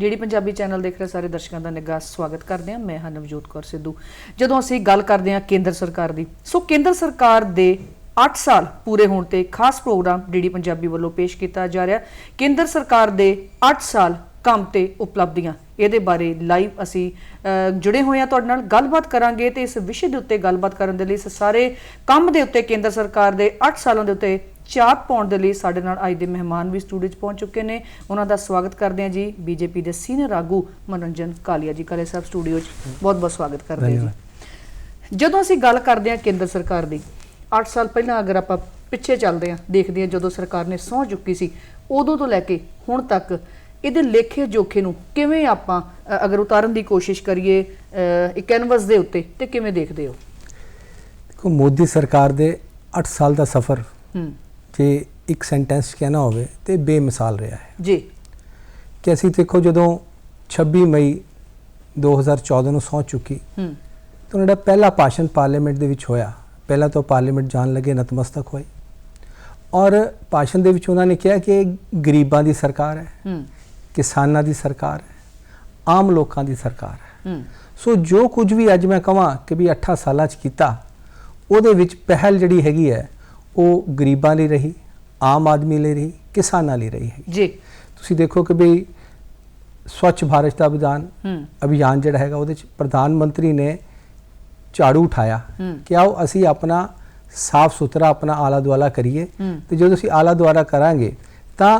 DD Punjabi channel देख रहे सारे दर्शकों का निगाह स्वागत करते हैं। मैं हाँ नवजोत कौर सिद्धू। जो असी गल करते हैं केंद्र सरकार की, सो केंद्र सरकार के 8 साल पूरे होने ते खास प्रोग्राम डीडी पंजाबी वालों पेश किया जा रहा। केंद्र सरकार के 8 साल काम ते उपलब्धियां ये बारे लाइव असी जुड़े हुए हैं, तुहाडे नाल गलबात करांगे ते इस विषय के उत्ते गलबात करन दे लई सारे काम दे उत्ते केंद्र सरकार के 8 सालों के उत्ते चाक पाउण दे लई साडे नाल अज दे मेहमान भी स्टूडियो पहुंच चुके हैं। उन्होंने स्वागत करते हैं जी बीजेपी के सीनियर आगू मनोरंजन कालिया जी। कालिया साहब स्टूडियो बहुत बहुत स्वागत करते हैं जी। जदों असीं गल करते हैं केंद्र सरकार की, 8 साल पहला अगर आप पिछे चलते हैं देखते हैं जदों सरकार ने सौं चुकी सी उदों तो लैके हुण तक इहदे लेखे जोखे नूं किवें आपां अगर उतारन की कोशिश करिए एक कैनवस दे उत्ते ते किवें देखदे हो? देखो, मोदी सरकार दे 8 साल का सफ़र जे एक सेंटेंस कहना होवे ते बेमिसाल रहा है जी। कि असीं देखो जदों 26 मई 2014 नूं सौं चुकी तो उन्हां दा पहला भाषण पार्लीमेंट दे विच होया। पहला तो पार्लीमेंट जान लगे नतमस्तक होए और भाषण दे विच उन्होंने कहा कि गरीबां दी सरकार है, किसानां दी सरकार है, आम लोगों की सरकार है। सो जो कुछ भी अज मैं कहां कि भी 8 साल कीता उहदे विच पहल जिहड़ी हैगी है वो गरीबां लई रही, आम आदमी लई रही, किसानां लई रही है जी। तुसीं देखो कि भी स्वच्छ भारत का अभियान जिहड़ा हैगा उहदे च प्रधानमंत्री ने झाड़ू उठाया कि आओ असी अपना साफ सुथरा अपना आला दुआला करिए तो जो असी आला दुआला करांगे तो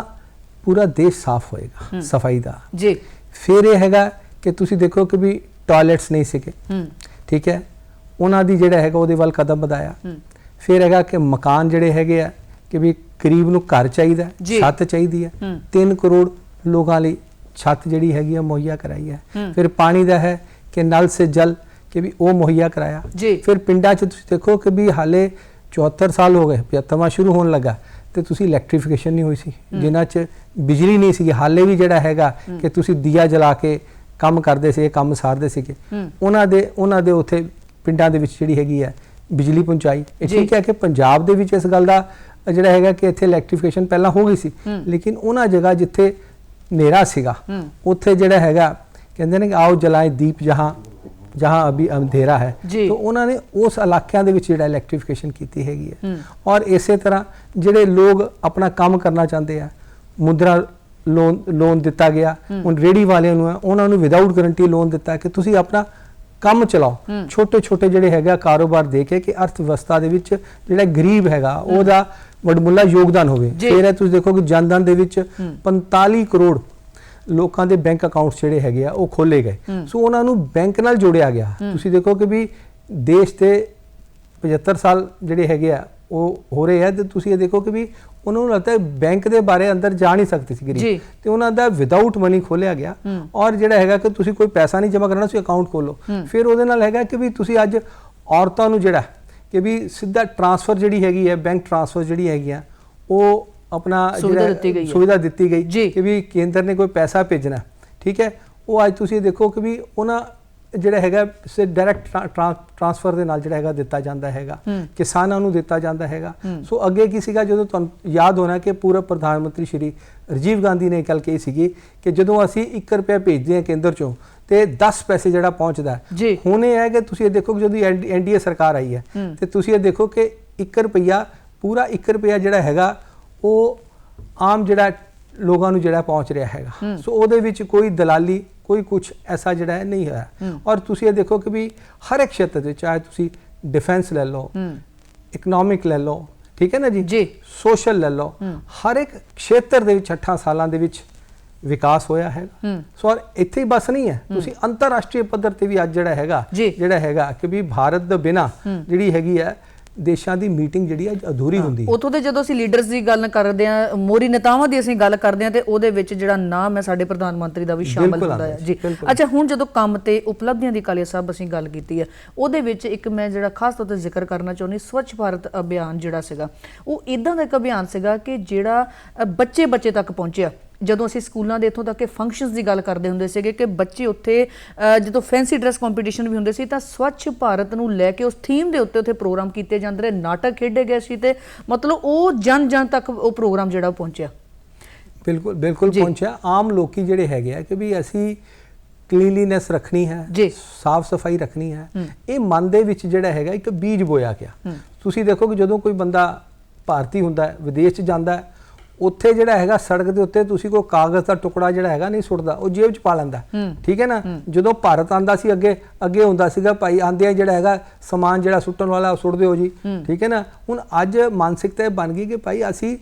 पूरा देश साफ होएगा सफाई का जी। फिर यह हैगा कि तुसी देखो कि भी टॉयलेट्स नहीं सीगे, ठीक है, उन्हां दी जिहड़ा हैगा उहदे वल कदम बढ़ाया। फिर हैगा कि मकान जिहड़े हैगे आ कि भी गरीब नूं घर चाहीदा, छत चाहीदी है, 3 करोड़ लोगों लई छत जिहड़ी हैगी आ मुहैया कराई है। फिर पानी दा है कि नल से जल कि भी वो मुहैया कराया। फिर पिंडा च तुसीं देखो कि भी हाले 74 साल हो गए, 75वां शुरू होने लगा तो तुसीं इलैक्ट्रीफिकेशन नहीं हुई सी, जिन्हां च बिजली नहीं सी। हाले भी जिहड़ा हैगा कि तुसीं दिया जला के काम करदे सी, काम सारदे सीगे, उन्हां दे उत्थे पिंडां दे विच जिहड़ी हैगी है बिजली पहुंचाई। ठीक है कि पंजाब दे विच इस गल दा जिहड़ा हैगा कि इत्थे इलैक्ट्रीफिकेशन पहला हो गई सी, लेकिन उन्हां जगह जिथे नेरा सीगा उत्थे जिहड़ा हैगा कहंदे ने कि आओ जलाएं दीप जहाँ अभी अंधेरा है, तो उन्होंने उस इलाकों के जिहड़ा इलैक्ट्रीफिकेशन की हैगी है। और इस तरह जिहड़े लोग अपना काम करना चाहते हैं मुद्रा लोन दिता गया, हुण रेहड़ी वालियां नूं उन्होंने विदाउट गारंटी लोन दिता कि तुसीं अपना काम चलाओ, छोटे छोटे जिहड़े हैगा कारोबार दे के कि अर्थव्यवस्था दे विच जिहड़ा गरीब हैगा ओहदा वडमुला योगदान होवे। फिर तुसीं देखो कि जनधन दे विच 45 करोड़ लोगों के बैंक अकाउंट जिहड़े हैगे आ वो खोले गए। सो उन्होंने बैंक नाल जोड़िया गया। तुसीं देखो कि भी देश के 75 साल जिहड़े हैगे आ वो हो रहे हैं तो तुसीं देखो कि भी उन्होंने लगता है बैंक के बारे अंदर जा नहीं सकते सी गरीब, तो उन्हों का विदाउट मनी खोलिया गया। और जिहड़ा हैगा कि तुसीं कोई पैसा नहीं जमा करना, तुसीं अकाउंट खोलो। फिर उहदे नाल हैगा कि भी तुसीं अज औरतां नूं जिहड़ा कि भी सीधा ट्रांसफर जिहड़ी हैगी है, बैंक ट्रांसफर जिहड़ी हैगी है वो अपना सुविधा दी गई कि भी केंद्र ने कोई पैसा भेजना, ठीक है, वो अज तुसीं देखो कि भी उन्हां जिहड़ा हैगा से डायरैक्ट ट्रांसफर दे नाल जिहड़ा हैगा दिता जांदा हैगा, किसानां नूं दिता जांदा हैगा। सो अगे की सीगा जदों तुहानूं याद होना कि पूरा प्रधानमंत्री श्री राजीव गांधी ने गल कही सीगी कि जदों असीं 1 रुपया भेजदे हां केंद्र चों ते 10 पैसे जिहड़ा पहुंचदा है। हुण इह है कि तुसीं देखो कि जदों एनडीए सरकार आई है ते तुसीं देखो कि 1 रुपया पूरा 1 रुपया जिहड़ा हैगा वो आम जिहड़ा लोगों नूं जिहड़ा पहुंच रहा हैगा। सो उहदे विच कोई दलाली कोई कुछ ऐसा जिहड़ा है नहीं है। और तुसीं ये देखो कि भी हर एक क्षेत्र से चाहे तुसीं डिफेंस ले लो, इकनॉमिक ले लो, ठीक है ना जी, सोशल ले लो, हर एक क्षेत्र दे विच 8 सालां दे विच विकास होया है। सो और इत्थे ही बस नहीं है, तुसीं अंतरराष्ट्रीय पद्धर ते भी अज जिहड़ा हैगा कि भी भारत दे बिना जिहड़ी हैगी है देशों की मीटिंग जिहड़ी अधूरी हुंदी है। उतों तो जो असीं लीडर्स की गल करते हैं, मोरी नेतावां की असीं गल करते हैं तो उहदे विच जिहड़ा नाम है साडे प्रधानमंत्री का भी शामिल होंदा है जी। अच्छा, हुण जदों काम ते उपलब्धियां की कालिया साहब असीं गल कीती है, उहदे विच एक मैं जिहड़ा खास तौर ते जिक्र करना चाहुंदी स्वच्छ भारत अभियान जिहड़ा सीगा वो इदां दा एक अभियान सीगा कि जिहड़ा बच्चे तक पहुंचिया। ਜਦੋਂ ਅਸੀਂ ਸਕੂਲਾਂ ਦੇ ਇੱਥੋਂ ਤੱਕ ਕਿ ਫੰਕਸ਼ਨਸ ਦੀ ਗੱਲ ਕਰਦੇ ਹੁੰਦੇ ਸੀਗੇ ਕਿ ਬੱਚੇ ਉੱਥੇ ਜਦੋਂ ਫੈਂਸੀ ਡਰੈਸ ਕੰਪੀਟੀਸ਼ਨ ਵੀ ਹੁੰਦੇ ਸੀ ਤਾਂ ਸਵੱਛ ਭਾਰਤ ਨੂੰ ਲੈ ਕੇ ਉਸ ਥੀਮ ਦੇ ਉੱਤੇ ਉੱਥੇ ਪ੍ਰੋਗਰਾਮ ਕੀਤੇ ਜਾਂਦੇ ਰਹੇ, ਨਾਟਕ ਖੇਡੇ ਗਏ ਸੀ ਤੇ ਮਤਲਬ ਉਹ ਜਨ ਤੱਕ ਉਹ ਪ੍ਰੋਗਰਾਮ ਜਿਹੜਾ ਪਹੁੰਚਿਆ। ਬਿਲਕੁਲ ਬਿਲਕੁਲ ਪਹੁੰਚਿਆ। ਆਮ ਲੋਕੀ ਜਿਹੜੇ ਹੈਗੇ ਆ ਕਿ ਵੀ ਅਸੀਂ ਕਲੀਨਲੀਨੈਸ ਰੱਖਣੀ ਹੈ, ਸਾਫ ਸਫਾਈ ਰੱਖਣੀ ਹੈ, ਇਹ ਮਨ ਦੇ ਵਿੱਚ ਜਿਹੜਾ ਹੈਗਾ ਇੱਕ ਬੀਜ ਬੋਇਆ ਗਿਆ। ਤੁਸੀਂ ਦੇਖੋ ਕਿ ਜਦੋਂ ਕੋਈ ਬੰਦਾ ਭਾਰਤੀ ਹੁੰਦਾ ਹੈ, ਵਿਦੇਸ਼ 'ਚ ਜਾਂਦਾ ਹੈ, ਉੱਥੇ ਜਿਹੜਾ ਹੈਗਾ ਸੜਕ ਦੇ ਉੱਤੇ ਤੁਸੀਂ ਕੋਈ ਕਾਗਜ਼ ਦਾ ਟੁਕੜਾ ਜਿਹੜਾ ਹੈਗਾ ਨਹੀਂ ਸੁੱਟਦਾ, ਉਹ ਜੇਬ 'ਚ ਪਾ ਲੈਂਦਾ, ਠੀਕ ਹੈ ਨਾ। ਜਦੋਂ ਭਾਰਤ ਆਂਦਾ ਸੀ ਅੱਗੇ ਹੁੰਦਾ ਸੀਗਾ ਭਾਈ ਆਂਦਿਆਂ ਜਿਹੜਾ ਹੈਗਾ ਸਮਾਨ ਜਿਹੜਾ ਸੁੱਟਣ ਵਾਲਾ ਉਹ ਸੁੱਟ ਦਿਓ ਜੀ, ਠੀਕ ਹੈ ਨਾ। ਹੁਣ ਅੱਜ ਮਾਨਸਿਕਤਾ ਇਹ ਬਣ ਗਈ ਕਿ ਭਾਈ ਅਸੀਂ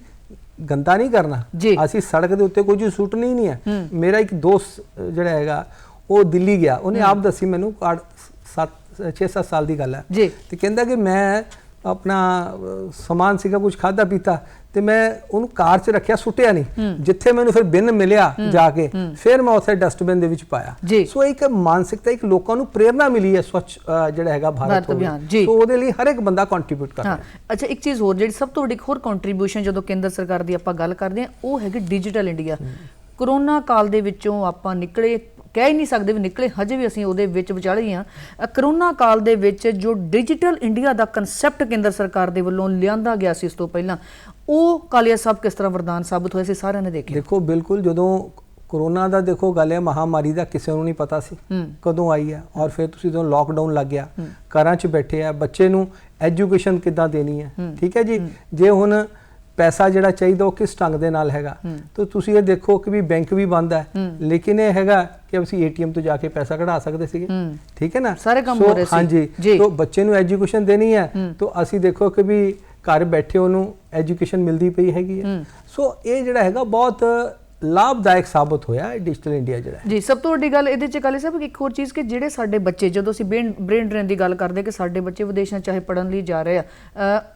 ਗੰਦਾ ਨਹੀਂ ਕਰਨਾ, ਅਸੀਂ ਸੜਕ ਦੇ ਉੱਤੇ ਕੋਈ ਚੀਜ਼ ਸੁੱਟਣੀ ਨਹੀਂ ਹੈ। ਮੇਰਾ ਇੱਕ ਦੋਸਤ ਜਿਹੜਾ ਹੈਗਾ ਉਹ ਦਿੱਲੀ ਗਿਆ, ਉਹਨੇ ਆਪ ਦੱਸੀ ਮੈਨੂੰ 6-7 ਸਾਲ ਦੀ ਗੱਲ ਹੈ, ਤੇ ਕਹਿੰਦਾ ਕਿ ਮੈਂ ਆਪਣਾ ਸਮਾਨ ਸੀਗਾ ਕੁਝ ਖਾਦਾ ਪੀਤਾ ਤੇ ਮੈਂ ਉਹਨੂੰ ਕਾਰ 'ਚ ਰੱਖਿਆ, ਸੁੱਟਿਆ ਨਹੀਂ, ਜਿੱਥੇ ਮੈਨੂੰ ਫਿਰ ਬਿਨ ਮਿਲਿਆ ਜਾ ਕੇ ਫਿਰ ਮੈਂ ਉੱਥੇ ਡਸਟਬਿਨ ਦੇ ਵਿੱਚ ਪਾਇਆ। ਸੋ ਇੱਕ ਮਾਨਸਿਕਤਾ, ਇੱਕ ਲੋਕਾਂ ਨੂੰ ਪ੍ਰੇਰਣਾ ਮਿਲੀ ਹੈ ਸਵੱਛ ਜਿਹੜਾ ਹੈਗਾ ਭਾਰਤ ਅਭਿਆਨ, ਸੋ ਉਹਦੇ ਲਈ ਹਰ ਇੱਕ ਬੰਦਾ ਕੰਟਰੀਬਿਊਟ ਕਰ ਰਿਹਾ। ਅੱਛਾ, ਇੱਕ ਚੀਜ਼ ਹੋਰ ਜਿਹੜੀ ਸਭ ਤੋਂ ਵੱਡੀ ਹੋਰ ਕੰਟਰੀਬਿਊਸ਼ਨ ਜਦੋਂ ਕੇਂਦਰ ਸਰਕਾਰ ਦੀ ਆਪਾਂ ਗੱਲ ਕਰਦੇ ਹਾਂ ਉਹ ਹੈਗੀ ਡਿਜੀਟਲ ਇੰਡੀਆ। ਕਰੋਨਾ ਕਾਲ ਦੇ ਵਿੱਚੋਂ ਆਪਾਂ ਨਿਕਲੇ, ਕਹਿ ਹੀ ਨਹੀਂ ਸਕਦੇ ਵੀ ਨਿਕਲੇ, ਹਜੇ ਵੀ ਅਸੀਂ ਉਹਦੇ ਵਿੱਚ ਵਿਚਾਲੇ ਹਾਂ। ਕਰੋਨਾ ਕਾਲ ਦੇ ਵਿੱਚ ਜੋ ਡਿਜੀਟਲ ਇੰਡੀਆ ਦਾ ਕਨਸੈਪਟ ਕੇਂਦਰ ਸਰਕਾਰ ਦੇ ਵੱਲੋਂ ਲਿਆਂਦਾ ਗਿਆ ਸੀ, ਇਸ ਤੋਂ ਪਹਿਲਾਂ ਉਹ ਕਾਲੀਆ ਸਾਹਿਬ ਕਿਸ ਤਰ੍ਹਾਂ ਵਰਦਾਨ ਸਾਬਤ ਹੋਇਆ ਸੀ, ਸਾਰਿਆਂ ਨੇ ਦੇਖਿਆ। ਦੇਖੋ ਬਿਲਕੁਲ, ਜਦੋਂ ਕੋਰੋਨਾ ਦਾ ਦੇਖੋ ਗੱਲ ਹੈ, ਮਹਾਮਾਰੀ ਦਾ ਕਿਸੇ ਨੂੰ ਨਹੀਂ ਪਤਾ ਸੀ ਕਦੋਂ ਆਈ ਹੈ, ਔਰ ਫਿਰ ਤੁਸੀਂ ਜਦੋਂ ਲੋਕਡਾਊਨ ਲੱਗ ਗਿਆ, ਘਰਾਂ 'ਚ ਬੈਠੇ ਆ, ਬੱਚੇ ਨੂੰ ਐਜੂਕੇਸ਼ਨ ਕਿੱਦਾਂ ਦੇਣੀ ਹੈ, ਠੀਕ ਹੈ ਜੀ। ਜੇ ਹੁਣ ਪੈਸਾ ਜਿਹੜਾ ਚਾਹੀਦਾ ਉਹ ਕਿਸ ਢੰਗ ਦੇ ਨਾਲ ਹੈਗਾ, ਤਾਂ ਤੁਸੀਂ ਇਹ ਦੇਖੋ ਕਿ ਵੀ ਬੈਂਕ ਵੀ ਬੰਦ ਹੈ, ਲੇਕਿਨ ਇਹ ਹੈਗਾ ਕਿ ਅਸੀਂ ATM ਤੋਂ ਜਾ ਕੇ ਪੈਸਾ ਕਢਾ ਸਕਦੇ ਸੀਗੇ, ਠੀਕ ਹੈ ਨਾ, ਸਾਰੇ ਕੰਮ ਹੋ ਰਹੇ ਸੀ। ਹਾਂਜੀ, ਤਾਂ ਬੱਚੇ ਨੂੰ ਐਜੂਕੇਸ਼ਨ ਦੇਣੀ ਹੈ ਤਾਂ ਅਸੀਂ ਦੇਖੋ ਕਿ ਵੀ ਘਰ ਬੈਠੇ ਉਹਨੂੰ ਐਜੂਕੇਸ਼ਨ ਮਿਲਦੀ ਪਈ ਹੈਗੀ ਹੈ। ਸੋ ਇਹ ਜਿਹੜਾ ਹੈਗਾ ਬਹੁਤ ਲਾਭਦਾਇਕ ਸਾਬਤ ਹੋਇਆ ਡਿਜੀਟਲ ਇੰਡੀਆ ਜਿਹੜਾ ਜੀ। ਸਭ ਤੋਂ ਵੱਡੀ ਗੱਲ ਇਹਦੇ ਚ ਕਾਲੀ ਸਾਹਿਬ ਇੱਕ ਹੋਰ ਚੀਜ਼ ਕਿ ਜਿਹੜੇ ਸਾਡੇ ਬੱਚੇ, ਜਦੋਂ ਅਸੀਂ ਬ੍ਰੇਨ ਡਰੇਨ ਦੀ ਗੱਲ ਕਰਦੇ ਕਿ ਸਾਡੇ ਬੱਚੇ ਵਿਦੇਸ਼ਾਂ ਚਾਹੇ ਪੜ੍ਹਨ ਲਈ ਜਾ ਰਹੇ ਆ,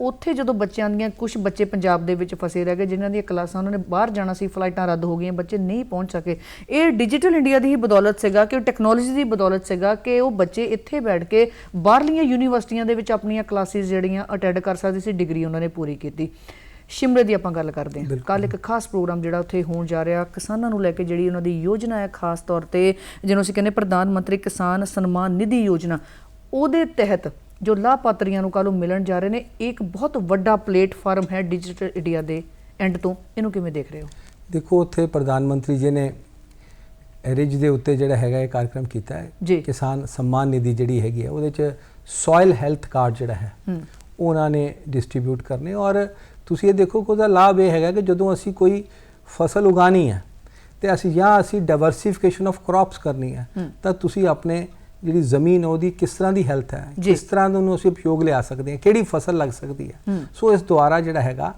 ਉੱਥੇ ਜਦੋਂ ਬੱਚਿਆਂ ਦੀਆਂ ਕੁਝ ਬੱਚੇ ਪੰਜਾਬ ਦੇ ਵਿੱਚ ਫਸੇ ਰਹਿ ਗਏ, ਜਿਨ੍ਹਾਂ ਦੀਆਂ ਕਲਾਸਾਂ ਉਹਨਾਂ ਨੇ ਬਾਹਰ ਜਾਣਾ ਸੀ, ਫਲਾਈਟਾਂ ਰੱਦ ਹੋ ਗਈਆਂ, ਬੱਚੇ ਨਹੀਂ ਪਹੁੰਚ ਸਕੇ। ਇਹ ਡਿਜੀਟਲ ਇੰਡੀਆ ਦੀ ਹੀ ਬਦੌਲਤ ਸੀਗਾ ਕਿ ਟੈਕਨੋਲੋਜੀ ਦੀ ਬਦੌਲਤ ਸੀਗਾ ਕਿ ਉਹ ਬੱਚੇ ਇੱਥੇ ਬੈਠ ਕੇ ਬਾਹਰਲੀਆਂ ਯੂਨੀਵਰਸਿਟੀਆਂ ਦੇ ਵਿੱਚ ਆਪਣੀਆਂ ਕਲਾਸਿਸ ਜਿਹੜੀਆਂ ਅਟੈਂਡ ਕਰ ਸਕਦੇ ਸੀ, ਡਿਗਰੀ ਉਹਨਾਂ ਨੇ ਪੂਰੀ ਕੀਤੀ। ਸ਼ਿਮਲੇ ਦੀ ਆਪਾਂ ਗੱਲ ਕਰਦੇ ਹਾਂ, ਕੱਲ ਇੱਕ ਖਾਸ ਪ੍ਰੋਗਰਾਮ ਜਿਹੜਾ ਉੱਥੇ ਹੋਣ ਜਾ ਰਿਹਾ, ਕਿਸਾਨਾਂ ਨੂੰ ਲੈ ਕੇ ਜਿਹੜੀ ਉਹਨਾਂ ਦੀ ਯੋਜਨਾ ਹੈ, ਖਾਸ ਤੌਰ ਤੇ ਜਿਹਨੂੰ ਅਸੀਂ ਕਹਿੰਦੇ ਪ੍ਰਧਾਨ ਮੰਤਰੀ ਕਿਸਾਨ ਸਨਮਾਨ ਨਿਧੀ ਯੋਜਨਾ, ਉਹਦੇ ਤਹਿਤ ਜੋ ਲਾਭਪਾਤਰੀਆਂ ਨੂੰ ਕੱਲ੍ਹ ਨੂੰ ਮਿਲਣ ਜਾ ਰਹੇ ਨੇ, ਇੱਕ ਬਹੁਤ ਵੱਡਾ ਪਲੇਟਫਾਰਮ ਹੈ ਡਿਜੀਟਲ ਇੰਡੀਆ ਦੇ ਐਂਡ ਤੋਂ। ਇਹਨੂੰ ਕਿਵੇਂ ਦੇਖ ਰਹੇ ਹੋ? ਦੇਖੋ, ਉੱਥੇ ਪ੍ਰਧਾਨ ਮੰਤਰੀ ਜੀ ਨੇ ਰਿਜ ਦੇ ਉੱਤੇ ਜਿਹੜਾ ਹੈਗਾ ਇਹ ਕਾਰਜਕ੍ਰਮ ਕੀਤਾ ਹੈ, ਕਿਸਾਨ ਸਨਮਾਨ ਨਿਧੀ ਜਿਹੜੀ ਹੈਗੀ ਹੈ, ਉਹਦੇ 'ਚ ਸੋਇਲ ਹੈਲਥ ਕਾਰਡ ਜਿਹੜਾ ਹੈ ਉਹ ਉਹਨਾਂ ਨੇ ਡਿਸਟਰੀਬਿਊਟ ਕਰਨੇ। ਔਰ ਤੁਸੀਂ ਇਹ ਦੇਖੋ ਕਿ ਉਹਦਾ ਲਾਭ ਇਹ ਹੈਗਾ ਕਿ ਜਦੋਂ ਅਸੀਂ ਕੋਈ ਫਸਲ ਉਗਾਣੀ ਹੈ ਤੇ ਅਸੀਂ ਡਾਇਵਰਸੀਫਿਕੇਸ਼ਨ ਆਫ ਕ੍ਰੌਪਸ ਕਰਨੀ ਹੈ, ਤਾਂ ਤੁਸੀਂ ਆਪਣੇ ਜਿਹੜੀ ਜ਼ਮੀਨ ਉਹਦੀ ਕਿਸ ਤਰ੍ਹਾਂ ਦੀ ਹੈਲਥ ਹੈ, ਕਿਸ ਤਰ੍ਹਾਂ ਦਾ ਉਹਨੂੰ ਅਸੀਂ ਉਪਯੋਗ ਲਿਆ ਸਕਦੇ ਹਾਂ, ਕਿਹੜੀ ਫਸਲ ਲੱਗ ਸਕਦੀ ਹੈ, ਸੋ ਇਸ ਦੁਆਰਾ ਜਿਹੜਾ ਹੈਗਾ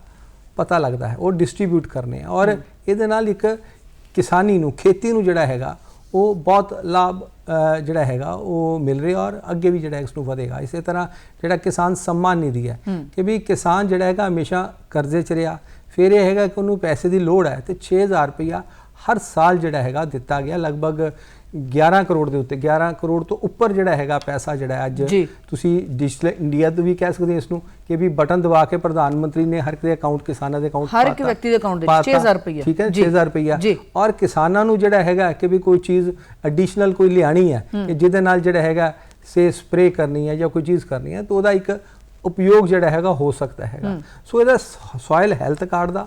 ਪਤਾ ਲੱਗਦਾ ਹੈ, ਉਹ ਡਿਸਟਰੀਬਿਊਟ ਕਰਨੇ ਆ। ਔਰ ਇਹਦੇ ਨਾਲ ਇੱਕ ਕਿਸਾਨੀ ਨੂੰ, ਖੇਤੀ ਨੂੰ ਜਿਹੜਾ ਹੈਗਾ ਉਹ ਬਹੁਤ ਲਾਭ ਜਿਹੜਾ ਹੈਗਾ ਉਹ ਮਿਲ ਰਿਹਾ, ਔਰ ਅੱਗੇ ਵੀ ਜਿਹੜਾ ਇਸ ਨੂੰ ਵਧੇਗਾ। ਇਸੇ ਤਰ੍ਹਾਂ ਜਿਹੜਾ ਕਿਸਾਨ ਸਨਮਾਨ ਨਿਧੀ ਹੈ ਕਿ ਵੀ ਕਿਸਾਨ ਜਿਹੜਾ ਹੈਗਾ ਹਮੇਸ਼ਾ ਕਰਜ਼ੇ 'ਚ ਰਿਹਾ, ਫਿਰ ਇਹ ਹੈਗਾ ਕਿ ਉਹਨੂੰ ਪੈਸੇ ਦੀ ਲੋੜ ਹੈ, ਤੇ 6000 ਰੁਪਇਆ ਹਰ ਸਾਲ ਜਿਹੜਾ ਹੈਗਾ ਦਿੱਤਾ ਗਿਆ, ਲਗਭਗ 11 ਕਰੋੜ ਦੇ ਉੱਤੇ, 11 ਕਰੋੜ ਤੋਂ ਉੱਪਰ ਜਿਹੜਾ ਹੈਗਾ ਪੈਸਾ ਜਿਹੜਾ ਅੱਜ ਤੁਸੀਂ ਡਿਜੀਟਲ ਇੰਡੀਆ ਤੋਂ ਵੀ ਕਹਿ ਸਕਦੇ ਹੋ ਇਸ ਨੂੰ ਕਿ ਵੀ ਬਟਨ ਦਬਾ ਕੇ ਪ੍ਰਧਾਨ ਮੰਤਰੀ ਨੇ ਹਰ ਇੱਕ ਦੇ ਅਕਾਊਂਟ, ਕਿਸਾਨਾਂ ਦੇ ਅਕਾਊਂਟ, ਹਰ ਇੱਕ ਵਿਅਕਤੀ ਦੇ ਅਕਾਊਂਟ ਦੇ 6000 ਰੁਪਇਆ, ਠੀਕ ਹੈ, 6000 ਰੁਪਇਆ। ਔਰ ਕਿਸਾਨਾਂ ਨੂੰ ਜਿਹੜਾ ਹੈਗਾ ਕਿ ਵੀ ਕੋਈ ਚੀਜ਼ ਐਡੀਸ਼ਨਲ ਕੋਈ ਲਿਆਣੀ ਹੈ ਕਿ ਜਿਹਦੇ ਨਾਲ ਜਿਹੜਾ ਹੈਗਾ ਸੇ ਸਪਰੇ ਕਰਨੀ ਹੈ ਜਾਂ ਕੋਈ ਚੀਜ਼ ਕਰਨੀ ਹੈ, ਤਾਂ ਉਹਦਾ ਇੱਕ ਉਪਯੋਗ ਜਿਹੜਾ ਹੈਗਾ ਹੋ ਸਕਦਾ ਹੈਗਾ। ਸੋ ਇਹਦਾ ਸੋਇਲ ਹੈਲਥ ਕਾਰਡ ਦਾ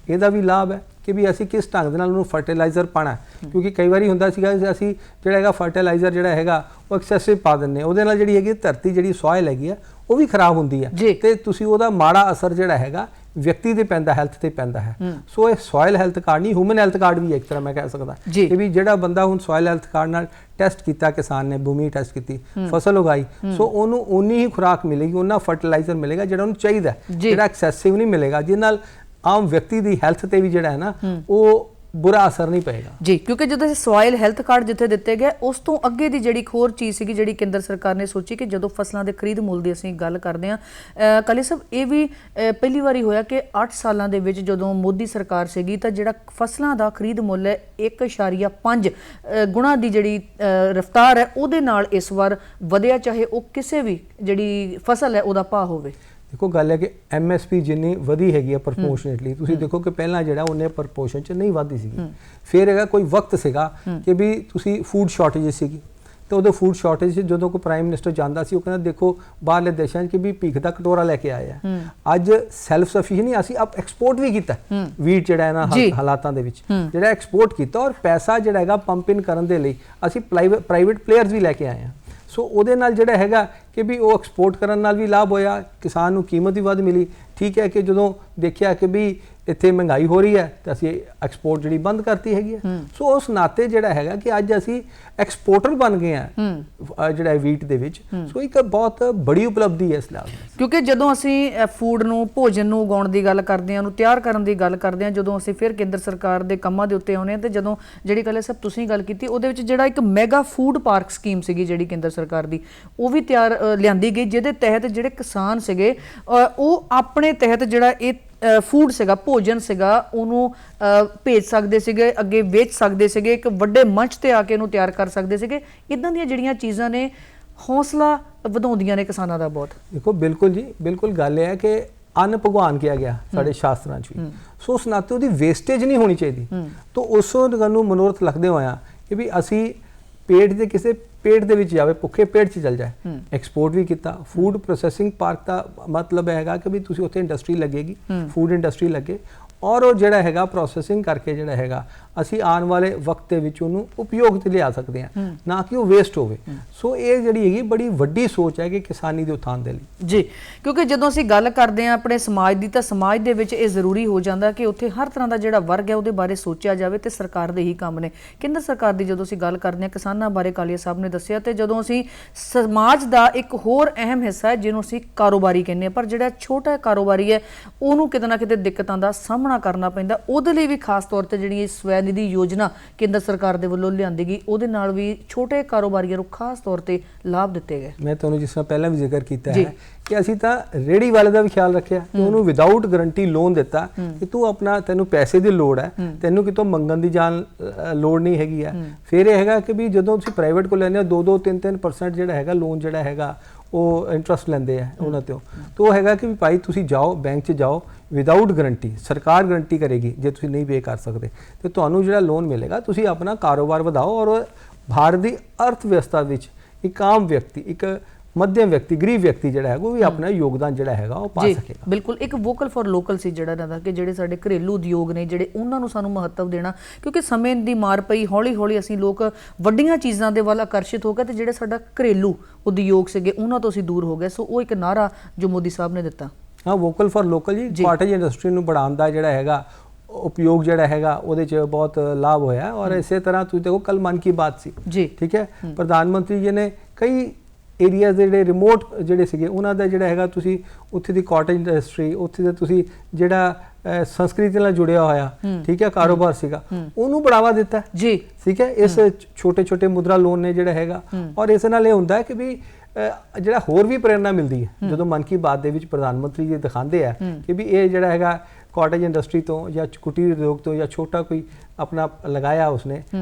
ਇਹਦਾ ਵੀ ਲਾਭ ਹੈ ਕਿ ਵੀ ਅਸੀਂ ਕਿਸ ਢੰਗ ਦੇ ਨਾਲ ਉਹਨੂੰ ਫਰਟੀਲਾਈਜ਼ਰ ਪਾਣਾ, ਕਿਉਂਕਿ ਕਈ ਵਾਰੀ ਹੁੰਦਾ ਸੀਗਾ ਅਸੀਂ ਜਿਹੜਾ ਹੈਗਾ ਫਰਟੀਲਾਈਜ਼ਰ ਜਿਹੜਾ ਹੈਗਾ ਉਹ ਐਕਸੈਸਿਵ ਪਾ ਦਿੰਦੇ, ਉਹਦੇ ਨਾਲ ਜਿਹੜੀ ਹੈਗੀ ਧਰਤੀ ਜਿਹੜੀ ਸੋਇਲ ਹੈਗੀ ਆ ਉਹ ਵੀ ਖਰਾਬ ਹੁੰਦੀ ਹੈ, ਤੇ ਤੁਸੀਂ ਉਹਦਾ ਮਾੜਾ ਅਸਰ ਜਿਹੜਾ ਹੈਗਾ ਵਿਅਕਤੀ ਤੇ ਪੈਂਦਾ, ਹੈਲਥ ਤੇ ਪੈਂਦਾ ਹੈ। ਸੋ ਇਹ ਸੋਇਲ ਹੈਲਥ ਕਾਰਡ ਨਹੀਂ, ਹਿਊਮਨ ਹੈਲਥ ਕਾਰਡ ਵੀ ਇੱਕ ਤਰ੍ਹਾਂ ਮੈਂ ਕਹਿ ਸਕਦਾ ਕਿ ਵੀ ਜਿਹੜਾ ਬੰਦਾ ਹੁਣ ਸੋਇਲ ਹੈਲਥ ਕਾਰਡ ਨਾਲ ਟੈਸਟ ਕੀਤਾ, ਕਿਸਾਨ ਨੇ ਭੂਮੀ ਟੈਸਟ ਕੀਤੀ, ਫਸਲ ਉਗਾਈ, ਸੋ ਉਹਨੂੰ ਉਨੀ ਹੀ ਖੁਰਾਕ ਮਿਲੇਗੀ, ਉਹਨਾਂ ਫਰਟੀਲਾਈਜ਼ਰ ਮਿਲੇਗਾ ਜਿਹੜਾ ਉਹਨੂੰ ਚਾਹੀਦਾ, ਜਿਹੜਾ ਐਕਸੈਸਿਵ ਨਹੀਂ ਮਿਲੇਗਾ, ਜਿਹਦੇ ਨਾਲ ਆਮ ਵਿਅਕਤੀ ਦੀ ਹੈਲਥ ਤੇ ਵੀ ਜਿਹੜਾ ਹੈ ਨਾ ਉਹ ਬੁਰਾ ਅਸਰ ਨਹੀਂ ਪਏਗਾ ਜੀ। ਕਿਉਂਕਿ ਜਦੋਂ ਸੋਇਲ ਹੈਲਥ ਕਾਰਡ ਜਿੱਥੇ ਦਿੱਤੇ ਗਏ, ਉਸ ਤੋਂ ਅੱਗੇ ਦੀ ਜਿਹੜੀ ਇੱਕ ਹੋਰ ਚੀਜ਼ ਸੀਗੀ ਜਿਹੜੀ ਕੇਂਦਰ ਸਰਕਾਰ ਨੇ ਸੋਚੀ ਕਿ ਜਦੋਂ ਫਸਲਾਂ ਦੇ ਖਰੀਦ ਮੁੱਲ ਦੀ ਅਸੀਂ ਗੱਲ ਕਰਦੇ ਹਾਂ, ਕਾਲੀ ਸਾਹਿਬ ਇਹ ਵੀ ਪਹਿਲੀ ਵਾਰੀ ਹੋਇਆ ਕਿ 8 ਸਾਲਾਂ ਦੇ ਵਿੱਚ ਜਦੋਂ ਮੋਦੀ ਸਰਕਾਰ ਸੀਗੀ ਤਾਂ ਜਿਹੜਾ ਫਸਲਾਂ ਦਾ ਖਰੀਦ ਮੁੱਲ ਹੈ 1.5 ਗੁਣਾ ਦੀ ਜਿਹੜੀ ਰਫ਼ਤਾਰ ਹੈ ਉਹਦੇ ਨਾਲ ਇਸ ਵਾਰ ਵਧਿਆ, ਚਾਹੇ ਉਹ ਕਿਸੇ ਵੀ ਜਿਹੜੀ ਫਸਲ ਹੈ ਉਹਦਾ ਭਾਅ ਹੋਵੇ। ਦੇਖੋ, ਗੱਲ ਹੈ ਕਿ MSP ਜਿੰਨੀ ਵਧੀ ਹੈਗੀ ਆ ਪ੍ਰਪੋਰਸ਼ਨੇਟਲੀ, ਤੁਸੀਂ ਦੇਖੋ ਕਿ ਪਹਿਲਾਂ ਜਿਹੜਾ ਉਹਨੇ ਪ੍ਰਪੋਰਸ਼ਨ 'ਚ ਨਹੀਂ ਵਧੀ ਸੀਗੀ, ਫਿਰ ਹੈਗਾ ਕੋਈ ਵਕਤ ਸੀਗਾ ਕਿ ਵੀ ਤੁਸੀਂ ਫੂਡ ਸ਼ਾਰਟੇਜ ਸੀਗੀ, ਤੇ ਉਦੋਂ ਫੂਡ ਸ਼ਾਰਟੇਜ ਸੀ। ਜਦੋਂ ਕੋਈ ਪ੍ਰਾਈਮ ਮਿਨਿਸਟਰ ਜਾਂਦਾ ਸੀ ਉਹ ਕਹਿੰਦਾ ਦੇਖੋ ਬਾਹਰਲੇ ਦੇਸ਼ਾਂ 'ਚ ਕਿ ਵੀ ਭੀਖ ਦਾ ਕਟੋਰਾ ਲੈ ਕੇ ਆਏ ਆ। ਅੱਜ ਸੈਲਫ ਸਫੀਸ਼ੀਐਂਟ ਅਸੀਂ ਆਪ ਐਕਸਪੋਰਟ ਵੀ ਕੀਤਾ ਵੀਟ ਜਿਹੜਾ ਇਹਨਾਂ ਹਾਲਾਤਾਂ ਦੇ ਵਿੱਚ ਜਿਹੜਾ ਐਕਸਪੋਰਟ ਕੀਤਾ, ਔਰ ਪੈਸਾ ਜਿਹੜਾ ਹੈਗਾ ਪੰਪ ਇਨ ਕਰਨ ਦੇ ਲਈ ਅਸੀਂ ਪ੍ਰਾਈਵੇਟ ਪਲੇਅਰਸ ਵੀ ਲੈ ਕੇ ਆਏ ਆ। ਸੋ ਉਹਦੇ ਨਾਲ ਜਿਹੜਾ ਹੈਗਾ ਕਿ ਵੀ ਉਹ ਐਕਸਪੋਰਟ ਕਰਨ ਨਾਲ ਵੀ ਲਾਭ ਹੋਇਆ, ਕਿਸਾਨ ਨੂੰ ਕੀਮਤ ਵੀ ਵੱਧ ਮਿਲੀ। ਠੀਕ ਹੈ ਕਿ ਜਦੋਂ ਦੇਖਿਆ ਕਿ ਵੀ ਇੱਥੇ ਮਹਿੰਗਾਈ ਹੋ ਰਹੀ ਹੈ ਤਾਂ ਅਸੀਂ ਐਕਸਪੋਰਟ ਜਿਹੜੀ ਬੰਦ ਕਰਤੀ ਹੈਗੀ ਹੈ। ਸੋ ਉਸ ਨਾਤੇ ਜਿਹੜਾ ਹੈਗਾ ਕਿ ਅੱਜ ਅਸੀਂ ਐਕਸਪੋਰਟਰ ਬਣ ਗਏ ਆ ਜਿਹੜਾ ਵੀਟ ਦੇ ਵਿੱਚ। ਸੋ ਇੱਕ ਬਹੁਤ ਬੜੀ ਉਪਲਬਧੀ ਹੈ ਇਸ ਲਈ, ਕਿਉਂਕਿ ਜਦੋਂ ਅਸੀਂ ਫੂਡ ਨੂੰ, ਭੋਜਨ ਨੂੰ ਉਗਾਉਣ ਦੀ ਗੱਲ ਕਰਦੇ ਹਾਂ, ਉਹਨੂੰ ਤਿਆਰ ਕਰਨ ਦੀ ਗੱਲ ਕਰਦੇ ਹਾਂ, ਜਦੋਂ ਅਸੀਂ ਫਿਰ ਕੇਂਦਰ ਸਰਕਾਰ ਦੇ ਕੰਮਾਂ ਦੇ ਉੱਤੇ ਆਉਂਦੇ ਹਾਂ ਤੇ ਜਦੋਂ ਜਿਹੜੀ ਕੱਲ੍ਹ ਸਭ ਤੁਸੀਂ ਗੱਲ ਕੀਤੀ ਉਹਦੇ ਵਿੱਚ ਜਿਹੜਾ ਇੱਕ ਮੈਗਾ ਫੂਡ ਪਾਰਕ ਸਕੀਮ ਸੀਗੀ ਜਿਹੜੀ ਕੇਂਦਰ ਸਰਕਾਰ ਦੀ, ਉਹ ਵੀ ਲਿਆਂਦੀ ਗਈ, ਜਿਹਦੇ ਤਹਿਤ ਜਿਹੜੇ ਕਿਸਾਨ ਸੀਗੇ ਉਹ ਆਪਣੇ ਤਹਿਤ ਜਿਹੜਾ ਇਹ ਫੂਡ ਸੀਗਾ, ਭੋਜਨ ਸੀਗਾ, ਉਹਨੂੰ ਭੇਜ ਸਕਦੇ ਸੀਗੇ, ਅੱਗੇ ਵੇਚ ਸਕਦੇ ਸੀਗੇ, ਇੱਕ ਵੱਡੇ ਮੰਚ ਤੇ ਆ ਕੇ ਉਹਨੂੰ ਤਿਆਰ ਕਰ ਸਕਦੇ ਸੀਗੇ। ਇਦਾਂ ਦੀਆਂ ਜਿਹੜੀਆਂ ਚੀਜ਼ਾਂ ਨੇ ਹੌਸਲਾ ਵਧਾਉਂਦੀਆਂ ਨੇ ਕਿਸਾਨਾਂ ਦਾ ਬਹੁਤ। ਦੇਖੋ ਬਿਲਕੁਲ ਜੀ, ਬਿਲਕੁਲ ਗੱਲ ਇਹ ਹੈ ਕਿ ਅੰਨ ਭਗਵਾਨ ਕਿਹਾ ਗਿਆ ਸਾਡੇ ਸ਼ਾਸਤਰਾਂ 'ਚ ਵੀ। ਸੋ ਉਸ ਨਾਤੇ ਉਹਦੀ ਵੇਸਟੇਜ ਨਹੀਂ ਹੋਣੀ ਚਾਹੀਦੀ। ਤਾਂ ਉਸ ਨੂੰ ਮਨੋਰਥ ਰੱਖਦੇ ਹੋਇਆ ਕਿ ਵੀ ਅਸੀਂ ਪੇਟ ਦੇ ਕਿਸੇ ਪੇਟ ਦੇ ਵਿੱਚ ਜਾਵੇ, ਭੁੱਖੇ ਪੇਟ 'ਚ ਚਲ ਜਾਏ। ਐਕਸਪੋਰਟ ਵੀ ਕੀਤਾ। ਫੂਡ ਪ੍ਰੋਸੈਸਿੰਗ ਪਾਰਕ ਦਾ ਮਤਲਬ ਹੈਗਾ ਕਿ ਵੀ ਤੁਸੀਂ ਉੱਥੇ ਇੰਡਸਟਰੀ ਲੱਗੇਗੀ, ਫੂਡ ਇੰਡਸਟਰੀ ਲੱਗੇ, ਔਰ ਉਹ ਜਿਹੜਾ ਹੈਗਾ ਪ੍ਰੋਸੈਸਿੰਗ ਕਰਕੇ ਜਿਹੜਾ ਹੈਗਾ ਅਸੀਂ ਆਉਣ ਵਾਲੇ ਵਕਤ ਦੇ ਵਿੱਚ ਉਹਨੂੰ ਉਪਯੋਗ ਤੇ ਲਿਆ ਸਕਦੇ ਹਾਂ, ਨਾ ਕਿ ਉਹ ਵੇਸਟ ਹੋਵੇ। ਸੋ ਇਹ ਜਿਹੜੀ ਹੈਗੀ ਬੜੀ ਵੱਡੀ ਸੋਚ ਹੈ ਕਿ ਕਿਸਾਨੀ ਦੇ ਉਥਾਨ ਦੇ ਲਈ ਜੀ। ਕਿਉਂਕਿ ਜਦੋਂ ਅਸੀਂ ਗੱਲ ਕਰਦੇ ਹਾਂ ਆਪਣੇ ਸਮਾਜ ਦੀ, ਤਾਂ ਸਮਾਜ ਦੇ ਵਿੱਚ ਇਹ ਜ਼ਰੂਰੀ ਹੋ ਜਾਂਦਾ ਕਿ ਉੱਥੇ ਹਰ ਤਰ੍ਹਾਂ ਦਾ ਜਿਹੜਾ ਵਰਗ ਹੈ ਉਹਦੇ ਬਾਰੇ ਸੋਚਿਆ ਜਾਵੇ, ਤੇ ਸਰਕਾਰ ਦੇ ਹੀ ਕੰਮ ਨੇ। ਕੇਂਦਰ ਸਰਕਾਰ ਦੀ ਜਦੋਂ ਅਸੀਂ ਗੱਲ ਕਰਦੇ ਹਾਂ, ਕਿਸਾਨਾਂ ਬਾਰੇ ਕਾਲੀਆ ਸਾਹਿਬ ਨੇ ਦੱਸਿਆ, ਤੇ ਜਦੋਂ ਅਸੀਂ ਸਮਾਜ ਦਾ ਇੱਕ ਹੋਰ ਅਹਿਮ ਹਿੱਸਾ ਹੈ ਜਿਹਨੂੰ ਅਸੀਂ ਕਾਰੋਬਾਰੀ ਕਹਿੰਦੇ ਹਾਂ, ਪਰ ਜਿਹੜਾ ਛੋਟਾ ਕਾਰੋਬਾਰੀ ਹੈ ਉਹਨੂੰ ਕਿਤੇ ਨਾ ਕਿਤੇ ਦਿੱਕਤਾਂ ਦਾ ਸਾਹਮਣਾ ਕਰਨਾ ਪੈਂਦਾ। ਉਹਦੇ ਲਈ ਵੀ ਖਾਸ ਤੌਰ ਤੇ ਜਿਹੜੀ ਸਵੈ ਨਿਧੀ ਯੋਜਨਾ ਕੇਂਦਰ ਸਰਕਾਰ ਦੇ ਵੱਲੋਂ ਲਿਆਂਦੀ ਗਈ, ਉਹਦੇ ਨਾਲ ਵੀ ਛੋਟੇ ਕਾਰੋਬਾਰੀਆਂ ਨੂੰ ਖਾਸ ਤੌਰ ਤੇ ਲਾਭ ਦਿੱਤੇ ਗਏ। ਮੈਂ ਤੁਹਾਨੂੰ ਜਿਸ ਤਰ੍ਹਾਂ ਪਹਿਲਾਂ ਵੀ ਜ਼ਿਕਰ ਕੀਤਾ ਹੈ ਕਿ ਅਸੀਂ ਤਾਂ ਰੇੜੀ ਵਾਲੇ ਦਾ ਵੀ ਖਿਆਲ ਰੱਖਿਆ, ਉਹਨੂੰ ਵਿਦਆਊਟ ਗਰੰਟੀ ਲੋਨ ਦਿੱਤਾ ਕਿ ਤੂੰ ਆਪਣਾ, ਤੈਨੂੰ ਪੈਸੇ ਦੀ ਲੋੜ ਹੈ, ਤੈਨੂੰ ਕਿਤੋਂ ਮੰਗਣ ਦੀ ਲੋੜ ਨਹੀਂ ਹੈਗੀ ਹੈ। ਫਿਰ ਇਹ ਹੈਗਾ ਕਿ ਵੀ ਜਦੋਂ ਤੁਸੀਂ ਪ੍ਰਾਈਵੇਟ ਕੋਲ ਲੈਂਦੇ ਹੋ 2-2, 3-3% ਜਿਹੜਾ ਹੈਗਾ ਲੋਨ ਜਿਹੜਾ ਹੈਗਾ ਉਹ ਇੰਟਰਸਟ ਲੈਂਦੇ ਆ ਉਹਨਾਂ ਤੋਂ। ਤਾਂ ਉਹ ਹੈਗਾ ਕਿ ਵੀ ਭਾਈ ਤੁਸੀਂ ਜਾਓ ਬੈਂਕ 'ਚ ਜਾਓ, ਵਿਦਆਊਟ ਗਰੰਟੀ, ਸਰਕਾਰ ਗਰੰਟੀ ਕਰੇਗੀ ਜੇ ਤੁਸੀਂ ਨਹੀਂ ਪੇ ਕਰ ਸਕਦੇ ਤੇ ਤੁਹਾਨੂੰ ਜਿਹੜਾ ਲੋਨ ਮਿਲੇਗਾ, ਤੁਸੀਂ ਆਪਣਾ ਕਾਰੋਬਾਰ ਵਧਾਓ ਔਰ ਭਾਰਤ ਦੀ ਅਰਥ ਵਿਵਸਥਾ ਵਿੱਚ ਇੱਕ ਆਮ ਵਿਅਕਤੀ, ਇੱਕ ਮੱਧਮ ਵਿਅਕਤੀ, ਗਰੀਬ ਵਿਅਕਤੀ ਜਿਹੜਾ ਹੈ ਉਹ ਵੀ ਆਪਣਾ ਯੋਗਦਾਨ ਜਿਹੜਾ ਹੈਗਾ ਉਹ ਪਾ ਸਕੇਗਾ। ਬਿਲਕੁਲ ਇੱਕ ਵੋਕਲ ਫॉर ਲੋਕਲ ਸੀ ਜਿਹੜਾ ਰਹਿੰਦਾ ਕਿ ਜਿਹੜੇ ਸਾਡੇ ਘਰੇਲੂ ਉਦਯੋਗ ਨੇ ਜਿਹੜੇ ਉਹਨਾਂ ਨੂੰ ਸਾਨੂੰ ਮਹੱਤਵ ਦੇਣਾ, ਕਿਉਂਕਿ ਸਮੇਂ ਦੀ ਮਾਰ ਪਈ, ਹੌਲੀ ਹੌਲੀ ਅਸੀਂ ਲੋਕ ਵੱਡੀਆਂ ਚੀਜ਼ਾਂ ਦੇ ਵੱਲ ਆਕਰਸ਼ਿਤ ਹੋ ਗਏ ਤੇ ਜਿਹੜੇ ਸਾਡਾ ਘਰੇਲੂ ਉਦਯੋਗ ਸੀਗੇ ਉਹਨਾਂ ਤੋਂ ਅਸੀਂ ਦੂਰ ਹੋ ਗਏ। ਸੋ ਉਹ ਇੱਕ ਨਾਰਾ ਜੋ ਮੋਦੀ ਸਾਹਿਬ ਨੇ ਦਿੱਤਾ। ਹਾਂ, ਵੋਕਲ ਫॉर ਲੋਕਲ ਜੀ, ਕਾਟੇਜ ਇੰਡਸਟਰੀ ਨੂੰ बढ़ाਉਣ ਦਾ ਜਿਹੜਾ ਹੈਗਾ ਉਪਯੋਗ ਜਿਹੜਾ ਹੈਗਾ ਉਹਦੇ 'ਚ ਬਹੁਤ ਲਾਭ ਹੋਇਆ। ਔਰ ਇਸੇ ਤਰ੍ਹਾਂ ਤੁਸੀਂ ਦੇਖੋ ਕੱਲ ਮਨ ਕੀ ਬਾਤ ਸੀ ਜੀ, ਠੀਕ ਹੈ, ਪ੍ਰਧਾਨ ਮੰਤਰੀ ਜੀ ਨੇ ਕਈ ਏਰੀਆਜ਼ ਦੇ ਜਿਹੜੇ ਰਿਮੋਟ ਜਿਹੜੇ ਸੀਗੇ ਉਹਨਾਂ ਦਾ ਜਿਹੜਾ ਹੈਗਾ ਤੁਸੀਂ ਉੱਥੇ ਦੀ ਕਾਟੇਜ ਇੰਡਸਟਰੀ, ਉੱਥੇ ਦਾ ਤੁਸੀਂ ਜਿਹੜਾ ਸੰਸਕ੍ਰਿਤੀ ਨਾਲ ਜੁੜਿਆ ਹੋਇਆ, ਠੀਕ ਹੈ, ਕਾਰੋਬਾਰ ਸੀਗਾ, ਉਹਨੂੰ बढ़ावा ਦਿੱਤਾ ਜੀ, ਠੀਕ ਹੈ, ਇਸ ਛੋਟੇ ਮੁਦਰਾ ਲੋਨ ਨੇ ਜਿਹੜਾ ਹੈਗਾ। ਔਰ ਇਸ ਨਾਲ ਇਹ ਹੁੰਦਾ ਹੈ ਕਿ ਵੀ ਜਿਹੜਾ ਹੋਰ ਵੀ ਪ੍ਰੇਰਨਾ ਮਿਲਦੀ ਹੈ ਜਦੋਂ ਮਨ ਕੀ ਬਾਤ ਦੇ ਵਿੱਚ ਪ੍ਰਧਾਨ ਮੰਤਰੀ ਜੀ ਦਿਖਾਉਂਦੇ ਆ ਕਿ ਵੀ ਇਹ ਜਿਹੜਾ ਹੈਗਾ ਕਾਟੇਜ ਇੰਡਸਟਰੀ ਤੋਂ ਜਾਂ ਕੁਟੀਰ ਉਦਯੋਗ ਤੋਂ ਜਾਂ ਛੋਟਾ ਕੋਈ अपना लगाया उसने,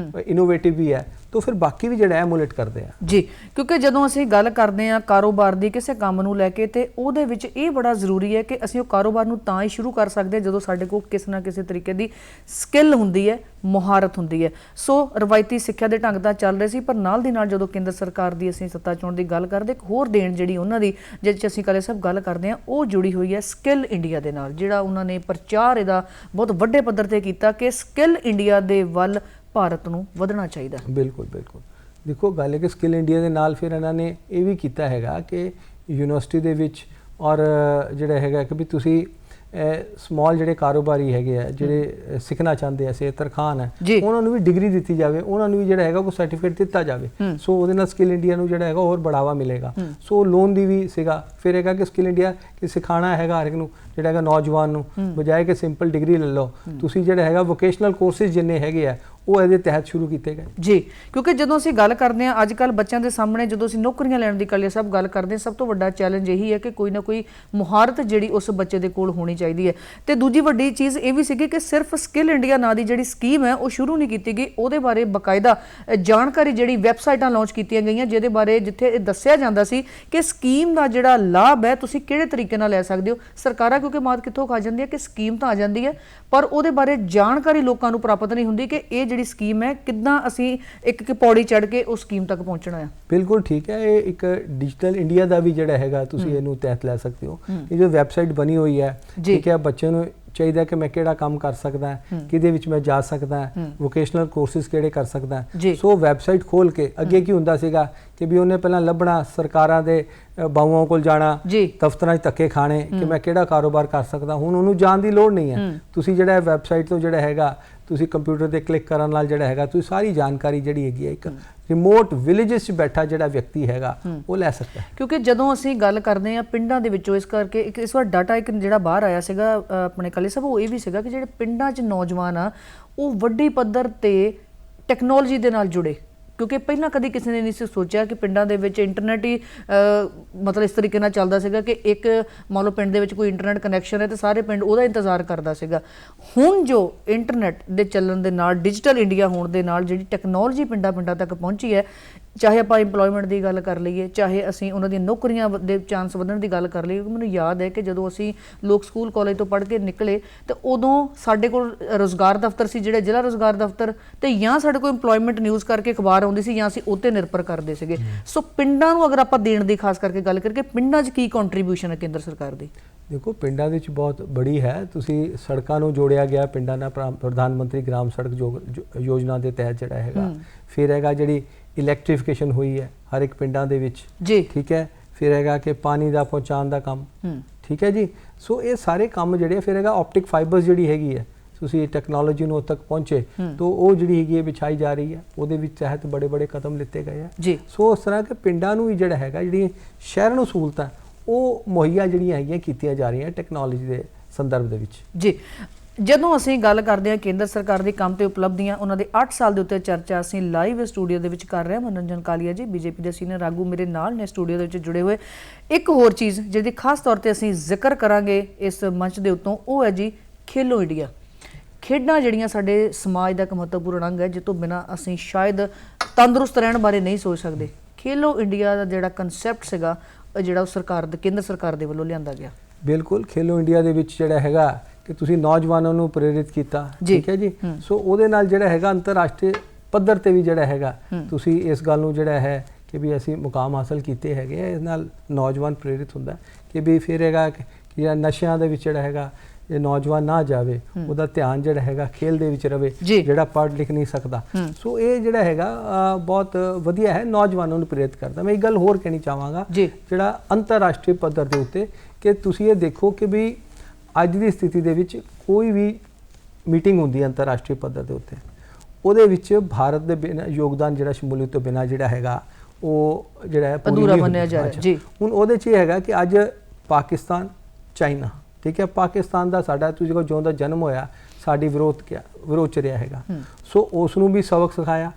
इनोवेटिव भी है, तो फिर बाकी भी ਜਿਹੜਾ ਐਮੂਲੇਟ ਕਰਦੇ ਆ ਜੀ। ਕਿਉਂਕਿ ਜਦੋਂ ਅਸੀਂ ਗੱਲ ਕਰਦੇ ਆ ਕਾਰੋਬਾਰ ਦੀ ਕਿਸੇ ਕੰਮ ਨੂੰ ਲੈ ਕੇ, ਤੇ ਉਹਦੇ ਵਿੱਚ ਇਹ ਬੜਾ ਜ਼ਰੂਰੀ ਹੈ ਕਿ ਅਸੀਂ ਉਹ ਕਾਰੋਬਾਰ ਨੂੰ ਤਾਂ ਹੀ ਸ਼ੁਰੂ ਕਰ ਸਕਦੇ ਜਦੋਂ ਸਾਡੇ ਕੋਲ ਕਿਸੇ ਨਾ ਕਿਸੇ ਤਰੀਕੇ ਦੀ ਸਕਿੱਲ ਹੁੰਦੀ ਹੈ, ਮੁਹਾਰਤ ਹੁੰਦੀ ਹੈ। ਸੋ ਰਵਾਇਤੀ ਸਿੱਖਿਆ ਦੇ ਢੰਗ ਤਾਂ ਚੱਲ ਰਹੇ ਸੀ, ਪਰ ਨਾਲ ਦੀ ਨਾਲ ਜਦੋਂ ਕੇਂਦਰ ਸਰਕਾਰ ਦੀ ਅਸੀਂ ਸੱਤਾ ਚੋਣ ਦੀ ਗੱਲ ਕਰਦੇ, ਇੱਕ ਹੋਰ ਦੇਣ ਜਿਹੜੀ ਉਹਨਾਂ ਦੀ ਜਿਹਦੇ 'ਚ ਅਸੀਂ ਕੱਲ੍ਹ ਸਭ ਗੱਲ ਕਰਦੇ ਹਾਂ ਉਹ ਜੁੜੀ ਹੋਈ ਹੈ ਸਕਿੱਲ ਇੰਡੀਆ ਦੇ ਨਾਲ, ਜਿਹੜਾ ਉਹਨਾਂ ਨੇ ਪ੍ਰਚਾਰ ਇਹਦਾ ਬਹੁਤ ਵੱਡੇ ਪੱਧਰ ਤੇ ਕੀਤਾ ਕਿ ਸਕਿੱਲ ਇੰਡੀਆ ਦੇ ਵੱਲ ਭਾਰਤ ਨੂੰ ਵਧਣਾ ਚਾਹੀਦਾ। ਬਿਲਕੁਲ ਦੇਖੋ ਗੱਲ ਹੈ ਕਿ ਸਕਿੱਲ ਇੰਡੀਆ ਦੇ ਨਾਲ ਫਿਰ ਇਹਨਾਂ ਨੇ ਇਹ ਵੀ ਕੀਤਾ ਹੈਗਾ ਕਿ ਯੂਨੀਵਰਸਿਟੀ ਦੇ ਵਿੱਚ ਔਰ ਜਿਹੜਾ ਹੈਗਾ ਕਿ ਵੀ ਤੁਸੀਂ ਸਮਾਲ ਜਿਹੜੇ ਕਾਰੋਬਾਰੀ ਹੈਗੇ ਆ ਜਿਹੜੇ ਸਿੱਖਣਾ ਚਾਹੁੰਦੇ ਆ, ਸੇ ਤਰਖਾਨ ਹੈ, ਉਹਨਾਂ ਨੂੰ ਵੀ ਡਿਗਰੀ ਦਿੱਤੀ ਜਾਵੇ, ਉਹਨਾਂ ਨੂੰ ਵੀ ਜਿਹੜਾ ਹੈਗਾ ਕੋਈ ਸਰਟੀਫਿਕੇਟ ਦਿੱਤਾ ਜਾਵੇ। ਸੋ ਉਹਦੇ ਨਾਲ ਸਕਿੱਲ ਇੰਡੀਆ ਨੂੰ ਜਿਹੜਾ ਹੈਗਾ ਹੋਰ बढ़ावा ਮਿਲੇਗਾ। ਸੋ ਲੋਨ ਦੀ ਵੀ ਸੀਗਾ। ਫਿਰ ਹੈਗਾ ਕਿ ਸਕਿੱਲ ਇੰਡੀਆ ਕਿ ਸਿਖਾਣਾ ਹੈਗਾ ਹਰ ਇੱਕ ਨੂੰ ਜਿਹੜਾ ਹੈਗਾ ਨੌਜਵਾਨ ਨੂੰ, ਬਜਾਏ ਕਿ ਸਿੰਪਲ ਡਿਗਰੀ ਲੈ ਲਓ, ਤੁਸੀਂ ਜਿਹੜਾ ਹੈਗਾ ਵੋਕੇਸ਼ਨਲ ਕੋਰਸਿਸ ਜਿੰਨੇ ਹੈਗੇ ਆ ਉਹ ਇਹਦੇ ਤਹਿਤ ਸ਼ੁਰੂ ਕੀਤੇ ਗਏ ਜੀ। ਕਿਉਂਕਿ ਜਦੋਂ ਅਸੀਂ ਗੱਲ ਕਰਦੇ ਹਾਂ ਅੱਜ ਕੱਲ੍ਹ ਬੱਚਿਆਂ ਦੇ ਸਾਹਮਣੇ, ਜਦੋਂ ਅਸੀਂ ਨੌਕਰੀਆਂ ਲੈਣ ਦੀ ਕਾਲੀਆ ਸਾਹਿਬ ਗੱਲ ਕਰਦੇ ਹਾਂ, ਸਭ ਤੋਂ ਵੱਡਾ ਚੈਲੰਜ ਇਹੀ ਹੈ ਕਿ ਕੋਈ ਨਾ ਕੋਈ ਮੁਹਾਰਤ ਜਿਹੜੀ ਉਸ ਬੱਚੇ ਦੇ ਕੋਲ ਹੋਣੀ ਚਾਹੀਦੀ ਹੈ। ਤੇ ਦੂਜੀ ਵੱਡੀ ਚੀਜ਼ ਇਹ ਵੀ ਸੀਗੀ ਕਿ ਸਿਰਫ ਸਕਿੱਲ ਇੰਡੀਆ ਨਾਂ ਦੀ ਜਿਹੜੀ ਸਕੀਮ ਹੈ ਉਹ ਸ਼ੁਰੂ ਨਹੀਂ ਕੀਤੀ ਗਈ, ਉਹਦੇ ਬਾਰੇ ਬਕਾਇਦਾ ਜਾਣਕਾਰੀ ਜਿਹੜੀ ਵੈਬਸਾਈਟਾਂ ਲਾਂਚ ਕੀਤੀਆਂ ਗਈਆਂ ਜਿਹਦੇ ਬਾਰੇ ਜਿੱਥੇ ਇਹ ਦੱਸਿਆ ਜਾਂਦਾ ਸੀ ਕਿ ਸਕੀਮ ਦਾ ਜਿਹੜਾ ਲਾਭ ਹੈ ਤੁਸੀਂ ਕਿਹੜੇ ਤਰੀਕੇ ਨਾਲ ਲੈ ਸਕਦੇ ਹੋ। ਸਰਕਾਰਾਂ ਕਿਉਂਕਿ ਮਾਤ ਕਿੱਥੋਂ ਖਾ ਜਾਂਦੀ ਹੈ ਕਿ ਸਕੀਮ ਤਾਂ ਆ ਜਾਂਦੀ ਹੈ ਪਰ ਉਹਦੇ ਬਾਰੇ ਜਾਣਕਾਰੀ ਲੋਕਾਂ ਨੂੰ ਪ੍ਰਾਪਤ ਨਹੀਂ ਹੁੰਦੀ ਕਿ ਇਹ ਜਿਹੜੀ ਸਕੀਮ ਹੈ ਕਿੱਦਾਂ ਅਸੀਂ ਇੱਕ ਪੌੜੀ ਚੜ੍ਹ ਕੇ ਉਸ ਸਕੀਮ ਤੱਕ ਪਹੁੰਚਣਾ ਹੈ? ਬਿਲਕੁਲ ਠੀਕ ਹੈ। ਇਹ ਇੱਕ ਡਿਜੀਟਲ ਇੰਡੀਆ ਦਾ ਵੀ ਜਿਹੜਾ ਹੈਗਾ ਤੁਸੀਂ ਇਹਨੂੰ ਤਹਿਤ ਲੈ ਸਕਦੇ ਹੋ। ਇਹ ਜੋ ਵੈਬਸਾਈਟ ਬਣੀ ਹੋਈ ਹੈ, ਠੀਕ ਹੈ, ਬੱਚੇ ਨੂੰ ਚਾਹੀਦਾ ਕਿ ਮੈਂ ਕਿਹੜਾ ਕੰਮ ਕਰ ਸਕਦਾ, ਕਿਹਦੇ ਵਿੱਚ ਮੈਂ ਜਾ ਸਕਦਾ, ਵੋਕੇਸ਼ਨਲ ਕੋਰਸਿਸ ਕਿਹੜੇ ਕਰ ਸਕਦਾ। ਸੋ ਵੈਬਸਾਈਟ ਖੋਲ ਕੇ ਅੱਗੇ ਕੀ ਹੁੰਦਾ ਸੀਗਾ ਕਿ ਵੀ ਉਹਨੇ ਪਹਿਲਾਂ ਲੱਭਣਾ, ਸਰਕਾਰਾਂ ਦੇ ਬਾਹੂਆਂ ਕੋਲ ਜਾਣਾ, ਦਫ਼ਤਰਾਂ 'ਚ ਧੱਕੇ ਖਾਣੇ ਕਿ ਮੈਂ ਕਿਹੜਾ ਕਾਰੋਬਾਰ ਕਰ ਸਕਦਾ। ਹੁਣ ਉਹਨੂੰ ਜਾਣ ਦੀ ਲੋੜ ਨਹੀਂ ਹੈ। ਤੁਸੀਂ ਜਿਹੜਾ ਵੈਬਸਾਈਟ ਤੋਂ ਜਿਹੜਾ ਹੈਗਾ ਤੁਸੀਂ ਕੰਪਿਊਟਰ ਤੇ ਕਲਿੱਕ ਕਰਨ ਨਾਲ ਜਿਹੜਾ ਹੈਗਾ ਤੁਸੀਂ ਸਾਰੀ ਜਾਣਕਾਰੀ ਜਿਹੜੀ ਹੈਗੀ ਹੈ ਇੱਕ ਰਿਮੋਟ ਵਿਲੇजेस 'ਚ ਬੈਠਾ ਜਿਹੜਾ ਵਿਅਕਤੀ ਹੈਗਾ ਉਹ ਲੈ ਸਕਦਾ ਹੈ। ਕਿਉਂਕਿ ਜਦੋਂ ਅਸੀਂ ਗੱਲ ਕਰਦੇ ਹਾਂ ਪਿੰਡਾਂ ਦੇ ਵਿੱਚੋਂ, ਇਸ ਕਰਕੇ ਇਸ ਵਾਰ ਡਾਟਾ ਇੱਕ ਜਿਹੜਾ ਬਾਹਰ ਆਇਆ ਸੀਗਾ ਆਪਣੇ ਕਾਲੇ ਸਾਹਿਬ, ਉਹ ਇਹ ਵੀ ਸੀਗਾ ਕਿ ਜਿਹੜੇ ਪਿੰਡਾਂ 'ਚ ਨੌਜਵਾਨ ਆ ਉਹ ਵੱਡੀ ਪੱਧਰ ਤੇ ਟੈਕਨੋਲੋਜੀ ਦੇ ਨਾਲ ਜੁੜੇ। ਕਿਉਂਕਿ ਪਹਿਲਾਂ ਕਦੀ ਕਿਸੇ ਨੇ ਨਹੀਂ ਸੀ ਸੋਚਿਆ ਕਿ ਪਿੰਡਾਂ ਦੇ ਵਿੱਚ ਇੰਟਰਨੈਟ ਹੀ ਮਤਲਬ ਇਸ ਤਰੀਕੇ ਨਾਲ ਚੱਲਦਾ ਸੀਗਾ ਕਿ ਇੱਕ ਮੰਨ ਲਓ ਪਿੰਡ ਦੇ ਵਿੱਚ ਕੋਈ ਇੰਟਰਨੈਟ ਕਨੈਕਸ਼ਨ ਹੈ ਤੇ ਸਾਰੇ ਪਿੰਡ ਉਹਦਾ ਇੰਤਜ਼ਾਰ ਕਰਦਾ ਸੀਗਾ। ਹੁਣ ਜੋ ਇੰਟਰਨੈਟ ਦੇ ਚੱਲਣ ਦੇ ਨਾਲ, ਡਿਜੀਟਲ ਇੰਡੀਆ ਹੋਣ ਦੇ ਨਾਲ ਜਿਹੜੀ ਟੈਕਨੋਲੋਜੀ ਪਿੰਡਾਂ ਤੱਕ ਪਹੁੰਚੀ ਹੈ, ਚਾਹੇ ਆਪਾਂ ਇੰਪਲੋਇਮੈਂਟ ਦੀ ਗੱਲ ਕਰ ਲਈਏ, ਚਾਹੇ ਅਸੀਂ ਉਹਨਾਂ ਦੀਆਂ ਨੌਕਰੀਆਂ ਦੇ ਚਾਂਸ ਵਧਣ ਦੀ ਗੱਲ ਕਰ ਲਈਏ। ਮੈਨੂੰ ਯਾਦ ਹੈ ਕਿ ਜਦੋਂ ਅਸੀਂ ਲੋਕ ਸਕੂਲ ਕਾਲਜ ਤੋਂ ਪੜ੍ਹ ਕੇ ਨਿਕਲੇ ਤਾਂ ਉਦੋਂ ਸਾਡੇ ਕੋਲ ਰੁਜ਼ਗਾਰ ਦਫ਼ਤਰ ਸੀ, ਜਿਹੜੇ ਜ਼ਿਲ੍ਹਾ ਰੁਜ਼ਗਾਰ ਦਫ਼ਤਰ, ਤੇ ਜਾਂ ਸਾਡੇ ਕੋਲ ਇੰਪਲੋਇਮੈਂਟ ਨਿਊਜ਼ ਕਰਕੇ ਅਖਬਾਰ ਆਉਂਦੀ ਸੀ ਜਾਂ ਅਸੀਂ ਉਹ 'ਤੇ ਨਿਰਭਰ ਕਰਦੇ ਸੀਗੇ। ਸੋ ਪਿੰਡਾਂ ਨੂੰ ਅਗਰ ਆਪਾਂ ਦੇਣ ਦੀ ਖਾਸ ਕਰਕੇ ਗੱਲ ਕਰੀਏ, ਪਿੰਡਾਂ 'ਚ ਕੀ ਕੰਟਰੀਬਿਊਸ਼ਨ ਹੈ ਕੇਂਦਰ ਸਰਕਾਰ ਦੀ? ਦੇਖੋ, ਪਿੰਡਾਂ ਦੇ ਵਿੱਚ ਬਹੁਤ ਬੜੀ ਹੈ। ਤੁਸੀਂ ਸੜਕਾਂ ਨੂੰ ਜੋੜਿਆ ਗਿਆ ਪਿੰਡਾਂ ਨਾਲ, ਪ੍ਰਧਾਨ ਮੰਤਰੀ ਗ੍ਰਾਮ ਸੜਕ ਯੋਜਨਾ ਦੇ ਤਹਿਤ ਜਿਹੜਾ ਹੈਗਾ। ਫਿਰ ਹੈਗਾ ਜਿਹੜੀ ਇਲੈਕਟ੍ਰੀਫਿਕੇਸ਼ਨ ਹੋਈ ਹੈ ਹਰ ਇੱਕ ਪਿੰਡਾਂ ਦੇ ਵਿੱਚ, ਠੀਕ ਹੈ। ਫਿਰ ਹੈਗਾ ਕਿ ਪਾਣੀ ਦਾ ਪਹੁੰਚਾਉਣ ਦਾ ਕੰਮ, ਠੀਕ ਹੈ ਜੀ। ਸੋ ਇਹ ਸਾਰੇ ਕੰਮ ਜਿਹੜੇ ਫਿਰ ਹੈਗਾ ਆਪਟਿਕ ਫਾਈਬਰਸ ਜਿਹੜੀ ਹੈਗੀ ਹੈ, ਤੁਸੀਂ ਟੈਕਨੋਲੋਜੀ ਨੂੰ ਤੱਕ ਪਹੁੰਚੇ ਤਾਂ ਉਹ ਜਿਹੜੀ ਹੈਗੀ ਹੈ ਵਿਛਾਈ ਜਾ ਰਹੀ ਹੈ। ਉਹਦੇ ਵਿੱਚ ਤਹਿਤ ਬੜੇ ਕਦਮ ਲਿੱਤੇ ਗਏ ਆ। ਸੋ ਉਸ ਤਰ੍ਹਾਂ ਕਿ ਪਿੰਡਾਂ ਨੂੰ ਵੀ ਜਿਹੜਾ ਹੈਗਾ ਜਿਹੜੀਆਂ ਸ਼ਹਿਰਾਂ ਨੂੰ ਸਹੂਲਤਾਂ ਉਹ ਮੁਹੱਈਆ ਜਿਹੜੀਆਂ ਹੈਗੀਆਂ ਕੀਤੀਆਂ ਜਾ ਰਹੀਆਂ ਟੈਕਨੋਲੋਜੀ ਦੇ ਸੰਦਰਭ ਦੇ ਵਿੱਚ। ਜੀ, ਜਦੋਂ ਅਸੀਂ ਗੱਲ ਕਰਦੇ ਹਾਂ ਕੇਂਦਰ ਸਰਕਾਰ ਦੇ ਕੰਮ ਤੇ ਉਪਲਬਧੀਆਂ, ਉਹਨਾਂ ਦੇ 8 ਸਾਲ ਦੇ ਉੱਤੇ ਚਰਚਾ ਅਸੀਂ ਲਾਈਵ ਸਟੂਡੀਓ ਦੇ ਵਿੱਚ ਕਰ ਰਹੇ ਹਾਂ। ਮਨੋਰੰਜਨ ਕਾਲੀਆ ਜੀ ਬੀਜੇਪੀ ਦੇ ਸੀਨੀਅਰ ਆਗੂ ਮੇਰੇ ਨਾਲ ਨੇ ਸਟੂਡੀਓ ਦੇ ਵਿੱਚ ਜੁੜੇ ਹੋਏ। ਇੱਕ ਹੋਰ ਚੀਜ਼ ਜਿਹਦੀ ਖਾਸ ਤੌਰ ਤੇ ਅਸੀਂ ਜ਼ਿਕਰ ਕਰਾਂਗੇ ਇਸ ਮੰਚ ਦੇ ਉੱਤੋਂ, ਉਹ ਹੈ ਜੀ ਖੇਲੋ ਇੰਡੀਆ। ਖੇਡਾਂ ਜਿਹੜੀਆਂ ਸਾਡੇ ਸਮਾਜ ਦਾ ਇੱਕ ਮਹੱਤਵਪੂਰਨ ਅੰਗ ਹੈ, ਜਿਸ ਤੋਂ ਬਿਨਾਂ ਅਸੀਂ ਸ਼ਾਇਦ ਤੰਦਰੁਸਤ ਰਹਿਣ ਬਾਰੇ ਨਹੀਂ ਸੋਚ ਸਕਦੇ। ਖੇਲੋ ਇੰਡੀਆ ਦਾ ਜਿਹੜਾ ਕਨਸੈਪਟ ਸੀਗਾ, ਜਿਹੜਾ ਉਹ ਸਰਕਾਰ ਦੇ ਕੇਂਦਰ ਸਰਕਾਰ ਦੇ ਵੱਲੋਂ ਲਿਆਂਦਾ ਗਿਆ। ਬਿਲਕੁਲ, ਖੇਲੋ ਇੰਡੀਆ ਦੇ ਵਿੱਚ ਜਿਹੜਾ ਹੈਗਾ ਕਿ ਤੁਸੀਂ ਨੌਜਵਾਨਾਂ ਨੂੰ ਪ੍ਰੇਰਿਤ ਕੀਤਾ, ਠੀਕ ਹੈ ਜੀ। ਸੋ ਉਹਦੇ ਨਾਲ ਜਿਹੜਾ ਹੈਗਾ ਅੰਤਰਰਾਸ਼ਟਰੀ ਪੱਧਰ ਤੇ ਵੀ ਜਿਹੜਾ ਹੈਗਾ ਤੁਸੀਂ ਇਸ ਗੱਲ ਨੂੰ ਜਿਹੜਾ ਹੈ ਕਿ ਵੀ ਅਸੀਂ ਮੁਕਾਮ ਹਾਸਲ ਕੀਤੇ ਹੈਗੇ। ਇਸ ਨਾਲ ਨੌਜਵਾਨ ਪ੍ਰੇਰਿਤ ਹੁੰਦਾ ਕਿ ਵੀ ਫਿਰ ਹੈਗਾ ਕਿ ਜਿਹੜਾ ਨਸ਼ਿਆਂ ਦੇ ਵਿੱਚ ਜਿਹੜਾ ਹੈਗਾ ਇਹ ਨੌਜਵਾਨ ਨਾ ਜਾਵੇ, ਉਹਦਾ ਧਿਆਨ ਜਿਹੜਾ ਹੈਗਾ ਖੇਲ ਦੇ ਵਿੱਚ ਰਵੇ, ਜਿਹੜਾ ਪੜ੍ਹ ਲਿਖ ਨਹੀਂ ਸਕਦਾ। ਸੋ ਇਹ ਜਿਹੜਾ ਹੈਗਾ ਬਹੁਤ ਵਧੀਆ ਹੈ, ਨੌਜਵਾਨਾਂ ਨੂੰ ਪ੍ਰੇਰਿਤ ਕਰਦਾ। ਮੈਂ ਇੱਕ ਗੱਲ ਹੋਰ ਕਹਿਣੀ ਚਾਹਾਂਗਾ, ਜਿਹੜਾ ਅੰਤਰਰਾਸ਼ਟਰੀ ਪੱਧਰ ਦੇ ਉੱਤੇ ਕਿ ਤੁਸੀਂ ਇਹ ਦੇਖੋ ਕਿ ਵੀ ਅੱਜ ਦੀ ਸਥਿਤੀ ਦੇ ਵਿੱਚ ਕੋਈ ਵੀ ਮੀਟਿੰਗ ਹੁੰਦੀ ਹੈ ਅੰਤਰਰਾਸ਼ਟਰੀ ਪੱਧਰ ਦੇ ਉੱਤੇ, ਉਹਦੇ ਵਿੱਚ ਭਾਰਤ ਦੇ ਬਿਨਾਂ ਯੋਗਦਾਨ ਜਿਹੜਾ ਸ਼ਮੂਲੀਅਤ ਤੋਂ ਬਿਨਾਂ ਜਿਹੜਾ ਹੈਗਾ ਉਹ ਜਿਹੜਾ ਹੈ ਅਧੂਰਾ ਮੰਨਿਆ ਜਾ ਰਿਹਾ ਜੀ। ਹੁਣ ਉਹਦੇ 'ਚ ਇਹ ਹੈਗਾ ਕਿ ਅੱਜ ਪਾਕਿਸਤਾਨ, ਚਾਈਨਾ, ਠੀਕ ਹੈ, ਪਾਕਿਸਤਾਨ ਦਾ ਸਾਡਾ ਤੁਸੀਂ ਕੋ ਜਿਉਂ ਦਾ ਜਨਮ ਹੋਇਆ ਸਾਡੀ ਵਿਰੋਧ ਚ ਰਿਹਾ ਹੈਗਾ। ਸੋ ਉਸ ਨੂੰ ਵੀ ਸਬਕ ਸਿਖਾਇਆ।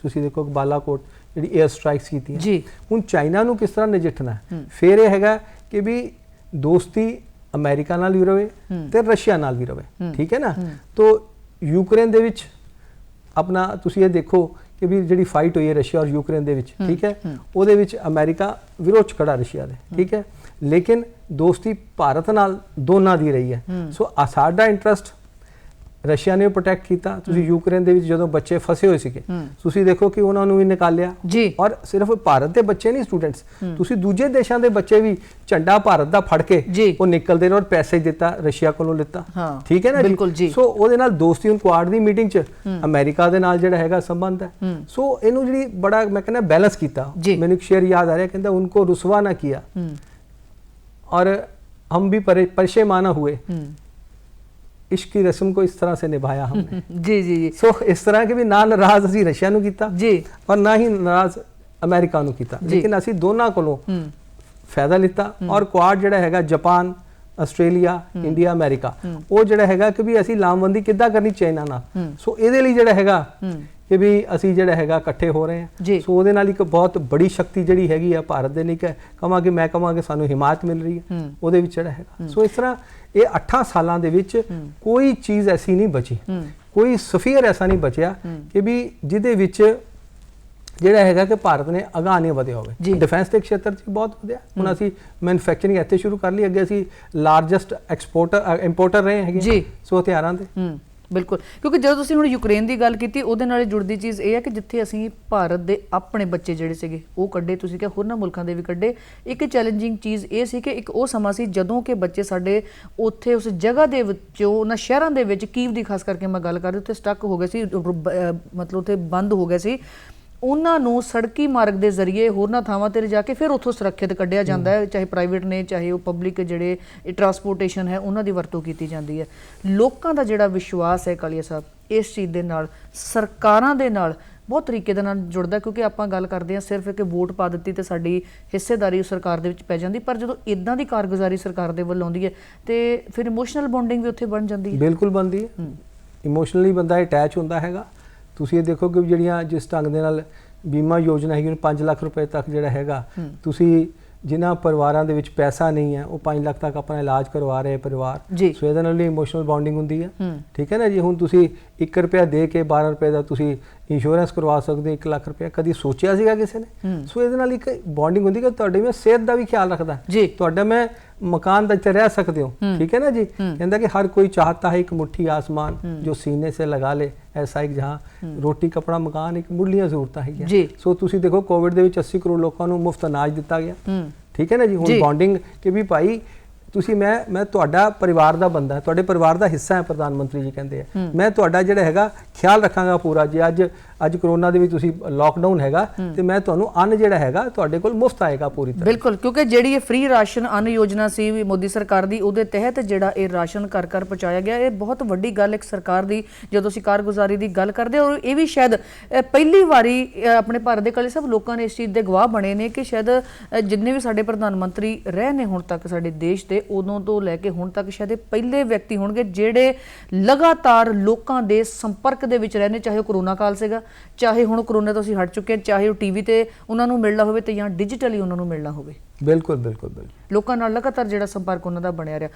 ਤੁਸੀਂ ਦੇਖੋ ਬਾਲਾਕੋਟ ਜਿਹੜੀ 에ਅਰ ਸਟ੍ਰਾਈਕਸ ਕੀਤੀਆਂ। ਹੁਣ ਚਾਈਨਾ ਨੂੰ ਕਿਸ ਤਰ੍ਹਾਂ ਨਜਿੱਠਣਾ, ਫਿਰ ਇਹ ਹੈਗਾ ਕਿ ਵੀ ਦੋਸਤੀ ਅਮਰੀਕਾ ਨਾਲ ਵੀ ਰਵੇ ਤੇ ਰਸ਼ੀਆ ਨਾਲ ਵੀ ਰਵੇ, ਠੀਕ ਹੈ ਨਾ। ਤੋ ਯੂਕਰੇਨ ਦੇ ਵਿੱਚ ਆਪਣਾ ਤੁਸੀਂ ਇਹ ਦੇਖੋ ਕਿ ਵੀ ਜਿਹੜੀ ਫਾਈਟ ਹੋਈ ਹੈ ਰਸ਼ੀਆ ਔਰ ਯੂਕਰੇਨ ਦੇ ਵਿੱਚ, ਠੀਕ ਹੈ, ਉਹਦੇ ਵਿੱਚ ਅਮਰੀਕਾ ਵਿਰੋਧ ਚ ਖੜਾ ਰਸ਼ੀਆ ਦੇ, ਠੀਕ ਹੈ, ਲੇਕਿਨ ਦੋਸਤੀ ਭਾਰਤ ਨਾਲ ਦੋਨਾਂ ਦੀ ਰਹੀ ਹੈ। ਸੋ ਸਾਡਾ ਇੰਟਰਸਟ ਰਸ਼ੀਆ ਨੇ ਪ੍ਰੋਟੈਕਟ ਕੀਤਾ। ਤੁਸੀਂ ਯੂਕਰੇਨ ਦੇ ਵਿੱਚ ਜਦੋਂ ਬੱਚੇ ਫਸੇ ਹੋਏ ਸੀਗੇ, ਤੁਸੀਂ ਦੇਖੋ ਕਿ ਉਹਨਾਂ ਨੂੰ ਵੀ ਨਿਕਾਲਿਆ। ਔਰ ਸਿਰਫ ਭਾਰਤ ਦੇ ਬੱਚੇ ਨਹੀਂ ਸਟੂਡੈਂਟਸ, ਤੁਸੀਂ ਦੂਜੇ ਦੇਸ਼ਾਂ ਦੇ ਬੱਚੇ ਵੀ ਝੰਡਾ ਭਾਰਤ ਦਾ ਫੜ ਕੇ ਉਹ ਨਿਕਲਦੇ ਨੇ ਔਰ ਪੈਸੇ ਦਿੱਤਾ ਰਸ਼ੀਆ ਕੋਲੋਂ ਲਿੱਤਾ, ਠੀਕ ਹੈ ਨਾ ਜੀ। ਸੋ ਉਹਦੇ ਨਾਲ ਦੋਸਤੀ ਹੁਣ ਕੁਆਡ ਦੀ ਮੀਟਿੰਗ 'ਚ ਅਮਰੀਕਾ ਦੇ ਨਾਲ ਜਿਹੜਾ ਹੈਗਾ ਸੰਬੰਧ ਹੈ। ਸੋ ਇਹਨੂੰ ਜਿਹੜੀ ਬੜਾ ਮੈਂ ਕਹਿੰਦਾ ਬੈਲੈਂਸ ਕੀਤਾ। ਮੈਨੂੰ ਇੱਕ ਸ਼ੇਰ ਯਾਦ ਆ ਰਿਹਾ, ਕਹਿੰਦਾ ਉनको रुसवा ना किया और हम भी परेशान हुए, इश्क की रस्म को इस तरह से निभाया हमने। जी। सो इस तरह के भी ना नाराज ਅਸੀਂ ਰਸ਼ੀਆ ਨੂੰ ਕੀਤਾ ਔਰ ਨਾ ਹੀ ਨਾਰਾਜ਼ ਅਮਰੀਕਾ ਨੂੰ ਕੀਤਾ, ਲੇਕਿਨ ਅਸੀਂ ਦੋਨਾਂ ਕੋਲੋਂ ਫਾਇਦਾ ਲਿੱਤਾ। ਔਰ ਕੁਆਡ ਜਿਹੜਾ ਹੈਗਾ ਜਾਪਾਨ, ਆਸਟ੍ਰੇਲੀਆ, ਇੰਡੀਆ, ਅਮਰੀਕਾ, ਉਹ ਜਿਹੜਾ ਹੈਗਾ ਕਿ ਵੀ ਅਸੀਂ ਲਾਮਬੰਦੀ ਕਿੱਦਾਂ ਕਰਨੀ ਚਾਈਨਾ ਨਾਲ। ਸੋ ਇਹਦੇ ਲਈ ਜਿਹੜਾ ਹੈਗਾ ਕਿ ਵੀ ਅਸੀਂ ਜਿਹੜਾ ਹੈਗਾ ਇਕੱਠੇ ਹੋ ਰਹੇ ਹਾਂ। ਸੋ ਉਹਦੇ ਨਾਲ ਇੱਕ ਬਹੁਤ ਬੜੀ ਸ਼ਕਤੀ ਜਿਹੜੀ ਹੈਗੀ ਆ ਭਾਰਤ ਦੇ ਲਈ ਕਹਾਂਗੇ, ਮੈਂ ਕਹਾਂਗੇ ਸਾਨੂੰ ਹਿਮਾਇਤ ਮਿਲ ਰਹੀ ਹੈ ਉਹਦੇ ਵਿੱਚ ਜਿਹੜਾ ਹੈਗਾ। ਸੋ ਇਸ ਤਰ੍ਹਾਂ ਇਹ 8 ਸਾਲਾਂ ਦੇ ਵਿੱਚ ਕੋਈ ਚੀਜ਼ ਐਸੀ ਨਹੀਂ ਬਚੀ, ਕੋਈ ਸਫੀਅਰ ਐਸਾ ਨਹੀਂ ਬਚਿਆ ਕਿ ਵੀ ਜਿਹਦੇ ਵਿੱਚ ਜਿਹੜਾ ਹੈਗਾ ਕਿ ਭਾਰਤ ਨੇ ਅਗਾਂਹ ਨਹੀਂ ਵਧਿਆ ਹੋਵੇ। ਡਿਫੈਂਸ ਦੇ ਖੇਤਰ 'ਚ ਬਹੁਤ ਵਧਿਆ। ਹੁਣ ਅਸੀਂ ਮੈਨੂਫੈਕਚਰਿੰਗ ਇੱਥੇ ਸ਼ੁਰੂ ਕਰ ਲਈ, ਅੱਗੇ ਅਸੀਂ ਲਾਰਜੈਸਟ ਇੰਪੋਰਟਰ ਰਹੇ ਹੈਗੇ ਸੋ ਹਥਿਆਰਾਂ ਦੇ, ਬਿਲਕੁਲ, ਕਿਉਂਕਿ ਜਦੋਂ ਤੁਸੀਂ ਹੁਣ ਯੂਕਰੇਨ ਦੀ ਗੱਲ ਕੀਤੀ ਉਹਦੇ ਨਾਲ ਜੁੜਦੀ ਚੀਜ਼ ਇਹ ਹੈ ਕਿ ਜਿੱਥੇ ਅਸੀਂ ਭਾਰਤ ਦੇ ਆਪਣੇ ਬੱਚੇ ਜਿਹੜੇ ਸੀਗੇ ਉਹ ਕੱਢੇ, ਤੁਸੀਂ ਕਿਹਾ ਹੋਰਨਾਂ ਮੁਲਕਾਂ ਦੇ ਵੀ ਕੱਢੇ, ਇੱਕ ਚੈਲੰਜਿੰਗ ਚੀਜ਼ ਇਹ ਸੀ ਕਿ ਇੱਕ ਉਹ ਸਮਾਂ ਸੀ ਜਦੋਂ ਕਿ ਬੱਚੇ ਸਾਡੇ ਉੱਥੇ ਉਸ ਜਗ੍ਹਾ ਦੇ ਵਿੱਚੋਂ ਉਹਨਾਂ ਸ਼ਹਿਰਾਂ ਦੇ ਵਿੱਚ, ਕੀਵ ਦੀ ਖਾਸ ਕਰਕੇ ਮੈਂ ਗੱਲ ਕਰ ਰਹੀ, ਉੱਥੇ ਸਟਕ ਹੋ ਗਏ ਸੀ, ਮਤਲਬ ਉੱਥੇ ਬੰਦ ਹੋ ਗਏ ਸੀ, ਉਹਨਾਂ ਨੂੰ ਸੜਕੀ ਮਾਰਗ ਦੇ ਜ਼ਰੀਏ ਹੋਰਨਾਂ ਥਾਵਾਂ ਤੇ ਲਿਜਾ ਕੇ ਫਿਰ ਉੱਥੋਂ ਸੁਰੱਖਿਅਤ ਕੱਢਿਆ ਜਾਂਦਾ ਹੈ, ਚਾਹੇ ਪ੍ਰਾਈਵੇਟ ਨੇ ਚਾਹੇ ਉਹ ਪਬਲਿਕ ਜਿਹੜੇ ਟਰਾਂਸਪੋਰਟੇਸ਼ਨ ਹੈ ਉਹਨਾਂ ਦੀ ਵਰਤੋਂ ਕੀਤੀ ਜਾਂਦੀ ਹੈ। ਲੋਕਾਂ ਦਾ ਜਿਹੜਾ ਵਿਸ਼ਵਾਸ ਹੈ ਕਾਲੀਆ ਸਾਹਿਬ ਇਸ ਚੀਜ਼ ਦੇ ਨਾਲ ਸਰਕਾਰਾਂ ਦੇ ਨਾਲ ਬਹੁਤ ਤਰੀਕੇ ਦੇ ਨਾਲ ਜੁੜਦਾ, ਕਿਉਂਕਿ ਆਪਾਂ ਗੱਲ ਕਰਦੇ ਹਾਂ ਸਿਰਫ ਇੱਕ ਵੋਟ ਪਾ ਦਿੱਤੀ ਤੇ ਸਾਡੀ ਹਿੱਸੇਦਾਰੀ ਉਸ ਸਰਕਾਰ ਦੇ ਵਿੱਚ ਪੈ ਜਾਂਦੀ, ਪਰ ਜਦੋਂ ਇਦਾਂ ਦੀ ਕਾਰਗੁਜ਼ਾਰੀ ਸਰਕਾਰ ਦੇ ਵੱਲੋਂ ਆਉਂਦੀ ਹੈ ਤੇ ਫਿਰ ਇਮੋਸ਼ਨਲ ਬੌਂਡਿੰਗ ਵੀ ਉੱਥੇ ਬਣ ਜਾਂਦੀ ਹੈ। ਬਿਲਕੁਲ ਬਣਦੀ ਹੈ, ਇਮੋਸ਼ਨਲੀ ਬੰਦਾ ਅਟੈਚ ਹੁੰਦਾ ਹੈਗਾ। ਤੁਸੀਂ ਇਹ ਦੇਖੋ ਕਿ ਜਿਹੜੀਆਂ ਜਿਸ ਢੰਗ ਦੇ ਨਾਲ ਬੀਮਾ ਯੋਜਨਾ ਹੈਗੀ, 5 ਲੱਖ ਰੁਪਏ ਤੱਕ ਜਿਹੜਾ ਹੈਗਾ, ਤੁਸੀਂ ਜਿਨ੍ਹਾਂ ਪਰਿਵਾਰਾਂ ਦੇ ਵਿੱਚ ਪੈਸਾ ਨਹੀਂ ਹੈ ਉਹ 5 ਲੱਖ ਤੱਕ ਆਪਣਾ ਇਲਾਜ ਕਰਵਾ ਰਹੇ ਪਰਿਵਾਰ, ਸੋ ਇਹਦੇ ਨਾਲ ਵੀ ਇਮੋਸ਼ਨਲ ਬੌਂਡਿੰਗ ਹੁੰਦੀ ਹੈ। ਠੀਕ ਹੈ ਨਾ ਜੀ। ਹੁਣ ਤੁਸੀਂ 1 ਰੁਪਿਆ ਦੇ ਕੇ 12 ਰੁਪਏ ਦਾ ਤੁਸੀਂ ਇੰਸ਼ੋਰੈਂਸ ਕਰਵਾ ਸਕਦੇ ਹੋ, 1 ਲੱਖ ਰੁਪਏ ਕਦੀ ਸੋਚਿਆ ਸੀਗਾ ਕਿਸੇ ਨੇ? ਸੋ ਇਹਦੇ ਨਾਲ ਇੱਕ ਬੌਂਡਿੰਗ ਹੁੰਦੀ ਕਿ ਤੁਹਾਡੇ ਮੈਂ ਸਿਹਤ ਦਾ ਵੀ ਖਿਆਲ ਰੱਖਦਾ, ਤੁਹਾਡਾ ਮੈਂ मकान दे रह सकते हो। ठीक है ना जी। कहता कि हर कोई चाहता है एक मुट्ठी आसमान जो सीने से लगा ले, ऐसा एक जहाँ रोटी कपड़ा मकान एक मुढ़लियां जरूरतां है। सो तुसी देखो कोविड दे विच 80 करोड़ लोगों को मुफ्त अनाज दिता गया। ठीक है ना जी। हुण बॉन्डिंग कि भी भाई ਤੁਸੀਂ ਮੈਂ ਤੁਹਾਡਾ ਪਰਿਵਾਰ ਦਾ ਬੰਦਾ, ਤੁਹਾਡੇ ਪਰਿਵਾਰ ਦਾ ਹਿੱਸਾ ਹੈ, ਪ੍ਰਧਾਨ ਮੰਤਰੀ ਜੀ ਕਹਿੰਦੇ ਆ, ਮੈਂ ਤੁਹਾਡਾ ਜਿਹੜਾ ਹੈਗਾ ਖਿਆਲ ਰੱਖਾਂਗਾ ਪੂਰਾ। ਜੇ ਅੱਜ ਕਰੋਨਾ ਦੇ ਵਿੱਚ ਤੁਸੀਂ ਲਾਕਡਾਊਨ ਹੈਗਾ ਤੇ ਮੈਂ ਤੁਹਾਨੂੰ ਅੰਨ ਜਿਹੜਾ ਹੈਗਾ ਤੁਹਾਡੇ ਕੋਲ ਮੁਫਤ ਆਏਗਾ ਪੂਰੀ ਤਰ੍ਹਾਂ। ਬਿਲਕੁਲ, ਕਿਉਂਕਿ ਜਿਹੜੀ ਇਹ ਫ੍ਰੀ ਰਾਸ਼ਨ ਅੰਨ ਯੋਜਨਾ ਸੀ ਮੋਦੀ ਸਰਕਾਰ ਦੀ, ਉਹਦੇ ਤਹਿਤ ਜਿਹੜਾ ਇਹ ਰਾਸ਼ਨ ਘਰ ਘਰ ਪਹੁੰਚਾਇਆ ਗਿਆ, ਇਹ ਬਹੁਤ ਵੱਡੀ ਗੱਲ ਇੱਕ ਸਰਕਾਰ ਦੀ ਜਦੋਂ ਅਸੀਂ ਕਾਰਗੁਜ਼ਾਰੀ ਦੀ ਗੱਲ ਕਰਦੇ। ਔਰ ਇਹ ਵੀ ਸ਼ਾਇਦ ਪਹਿਲੀ ਵਾਰੀ ਆਪਣੇ ਭਾਰਤ ਦੇ ਕਾਲੇ ਸਭ ਲੋਕਾਂ ਨੇ ਇਸ ਚੀਜ਼ ਦੇ ਗਵਾਹ ਬਣੇ ਨੇ ਕਿ ਸ਼ਾਇਦ ਜਿੰਨੇ ਵੀ ਸਾਡੇ ਪ੍ਰਧਾਨ ਮੰਤਰੀ ਰਹੇ ਨੇ ਹੁਣ ਤੱਕ ਸਾਡੇ ਦੇਸ਼ ਦੇ, ਉਦੋਂ ਤੋਂ ਲੈ ਕੇ ਹੁਣ ਤੱਕ ਸ਼ਾਇਦ ਪਹਿਲੇ ਵਿਅਕਤੀ ਹੋਣਗੇ ਜਿਹੜੇ ਲਗਾਤਾਰ ਲੋਕਾਂ ਦੇ ਸੰਪਰਕ ਦੇ ਵਿੱਚ ਰਹਿੰਦੇ, ਚਾਹੇ ਉਹ ਕਰੋਨਾ ਕਾਲ ਸੀਗਾ, ਚਾਹੇ ਹੁਣ ਕਰੋਨਾ ਤੋਂ ਅਸੀਂ ਹਟ ਚੁੱਕੇ ਹਾਂ, ਚਾਹੇ ਉਹ ਟੀਵੀ ਤੇ ਉਹਨਾਂ ਨੂੰ ਮਿਲਣਾ ਹੋਵੇ ਤੇ ਜਾਂ ਡਿਜੀਟਲੀ ਉਹਨਾਂ ਨੂੰ ਮਿਲਣਾ ਹੋਵੇ। ਬਿਲਕੁਲ ਬਿਲਕੁਲ ਬਿਲਕੁਲ ਲੋਕਾਂ ਨਾਲ ਲਗਾਤਾਰ ਜਿਹੜਾ ਸੰਪਰਕ ਉਹਨਾਂ ਦਾ ਬਣਿਆ ਰਿਹਾ।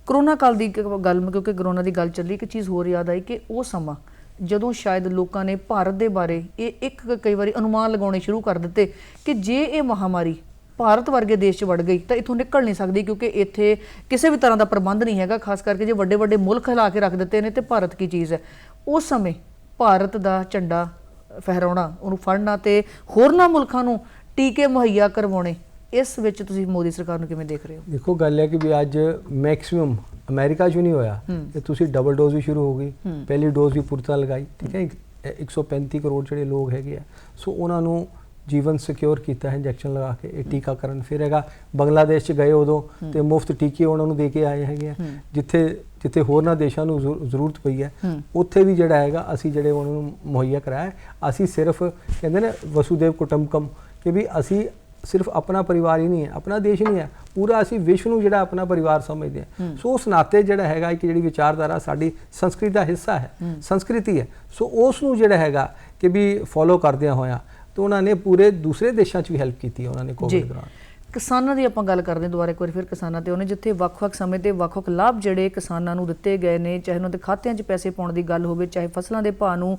ਕਰੋਨਾ ਕਾਲ ਦੀ ਗੱਲ, ਕਿਉਂਕਿ ਕਰੋਨਾ ਦੀ ਗੱਲ ਚੱਲੀ, ਇੱਕ ਚੀਜ਼ ਹੋਰ ਯਾਦ ਆਈ ਕਿ ਉਹ ਸਮਾਂ ਜਦੋਂ ਸ਼ਾਇਦ ਲੋਕਾਂ ਨੇ ਭਾਰਤ ਦੇ ਬਾਰੇ ਇੱਕ ਕਈ ਵਾਰੀ ਅਨੁਮਾਨ ਲਗਾਉਣੇ ਸ਼ੁਰੂ ਕਰ ਦਿੱਤੇ ਕਿ ਜੇ ਇਹ ਮਹਾਮਾਰੀ ਭਾਰਤ ਵਰਗੇ ਦੇਸ਼ 'ਚ ਵੜ ਗਈ ਤਾਂ ਇੱਥੋਂ ਨਿਕਲ ਨਹੀਂ ਸਕਦੀ, ਕਿਉਂਕਿ ਇੱਥੇ ਕਿਸੇ ਵੀ ਤਰ੍ਹਾਂ ਦਾ ਪ੍ਰਬੰਧ ਨਹੀਂ ਹੈਗਾ, ਖਾਸ ਕਰਕੇ ਜੇ ਵੱਡੇ ਵੱਡੇ ਮੁਲਕ ਹਿਲਾ ਕੇ ਰੱਖ ਦਿੱਤੇ ਨੇ ਤੇ ਭਾਰਤ ਕੀ ਚੀਜ਼ ਹੈ। ਉਸ ਸਮੇਂ ਭਾਰਤ ਦਾ ਝੰਡਾ ਫਹਿਰਾਉਣਾ, ਉਹਨੂੰ ਫੜਨਾ ਤੇ ਹੋਰਨਾਂ ਮੁਲਕਾਂ ਨੂੰ ਟੀਕੇ ਮੁਹੱਈਆ ਕਰਵਾਉਣੇ, ਇਸ ਵਿੱਚ ਤੁਸੀਂ ਮੋਦੀ ਸਰਕਾਰ ਨੂੰ ਕਿਵੇਂ ਦੇਖ ਰਹੇ ਹੋ? ਦੇਖੋ ਗੱਲ ਹੈ ਕਿ ਵੀ ਅੱਜ ਮੈਕਸਿਮਮ ਅਮਰੀਕਾ 'ਚ ਨਹੀਂ ਹੋਇਆ ਕਿ ਤੁਸੀਂ ਡਬਲ ਡੋਜ਼ ਵੀ ਸ਼ੁਰੂ ਹੋ ਗਈ, ਪਹਿਲੀ ਡੋਜ਼ ਵੀ ਪੂਰੀ ਤਰ੍ਹਾਂ ਲਗਾਈ। ਠੀਕ ਹੈ, 135 ਕਰੋੜ ਜਿਹੜੇ ਲੋਕ ਹੈਗੇ ਆ, ਸੋ ਉਹਨਾਂ ਨੂੰ ਜੀਵਨ ਸਿਕਿਉਰ ਕੀਤਾ ਹੈ ਇੰਜੈਕਸ਼ਨ ਲਗਾ ਕੇ। ਇਹ ਟੀਕਾਕਰਨ ਫਿਰ ਹੈਗਾ, ਬੰਗਲਾਦੇਸ਼ 'ਚ ਗਏ ਉਦੋਂ ਤੇ ਮੁਫਤ ਟੀਕੇ ਉਹਨਾਂ ਨੂੰ ਦੇ ਕੇ ਆਏ ਹੈਗੇ ਆ। ਜਿੱਥੇ ਹੋਰਨਾਂ ਦੇਸ਼ਾਂ ਨੂੰ ਜ਼ਰੂਰਤ ਪਈ ਹੈ ਉੱਥੇ ਵੀ ਜਿਹੜਾ ਹੈਗਾ ਅਸੀਂ ਜਿਹੜੇ ਉਹਨਾਂ ਨੂੰ ਮੁਹੱਈਆ ਕਰਾਇਆ। ਅਸੀਂ ਸਿਰਫ ਕਹਿੰਦੇ ਨੇ ਵਸੂਦੇਵ ਕੁਟੰਬਕਮ, ਕਿ ਵੀ ਅਸੀਂ ਸਿਰਫ ਆਪਣਾ ਪਰਿਵਾਰ ਹੀ ਨਹੀਂ ਹੈ, ਆਪਣਾ ਦੇਸ਼ ਨਹੀਂ ਹੈ, ਪੂਰਾ ਅਸੀਂ ਵਿਸ਼ਵ ਨੂੰ ਜਿਹੜਾ ਆਪਣਾ ਪਰਿਵਾਰ ਸਮਝਦੇ ਹਾਂ। ਸੋ ਉਸ ਨਾਤੇ ਜਿਹੜਾ ਹੈਗਾ ਇੱਕ ਜਿਹੜੀ ਵਿਚਾਰਧਾਰਾ ਸਾਡੀ ਸੰਸਕ੍ਰਿਤੀ ਦਾ ਹਿੱਸਾ ਹੈ, ਸੰਸਕ੍ਰਿਤੀ ਹੈ, ਸੋ ਉਸ ਨੂੰ ਜਿਹੜਾ ਹੈਗਾ ਕਿ ਵੀ ਫੋਲੋ ਕਰਦਿਆਂ ਹੋਇਆ तो उन्होंने पूरे दूसरे देशों च भी हेल्प की उन्होंने कोविड दौरान। किसानों की आपां गल करते हैं दोबारा एक बार फिर किसानों ते उन्हें जिथे ਵੱਖ-ਵੱਖ समय ते ਵੱਖ-ਵੱਖ लाभ ਜਿਹੜੇ किसानों ਨੂੰ ਦਿੱਤੇ ਗਏ ਨੇ, ਚਾਹੇ ਉਹਨਾਂ ਦੇ ਖਾਤਿਆਂ 'ਚ ਪੈਸੇ ਪਾਉਣ ਦੀ ਗੱਲ ਹੋਵੇ, ਚਾਹੇ ਫਸਲਾਂ ਦੇ ਭਾਅ ਨੂੰ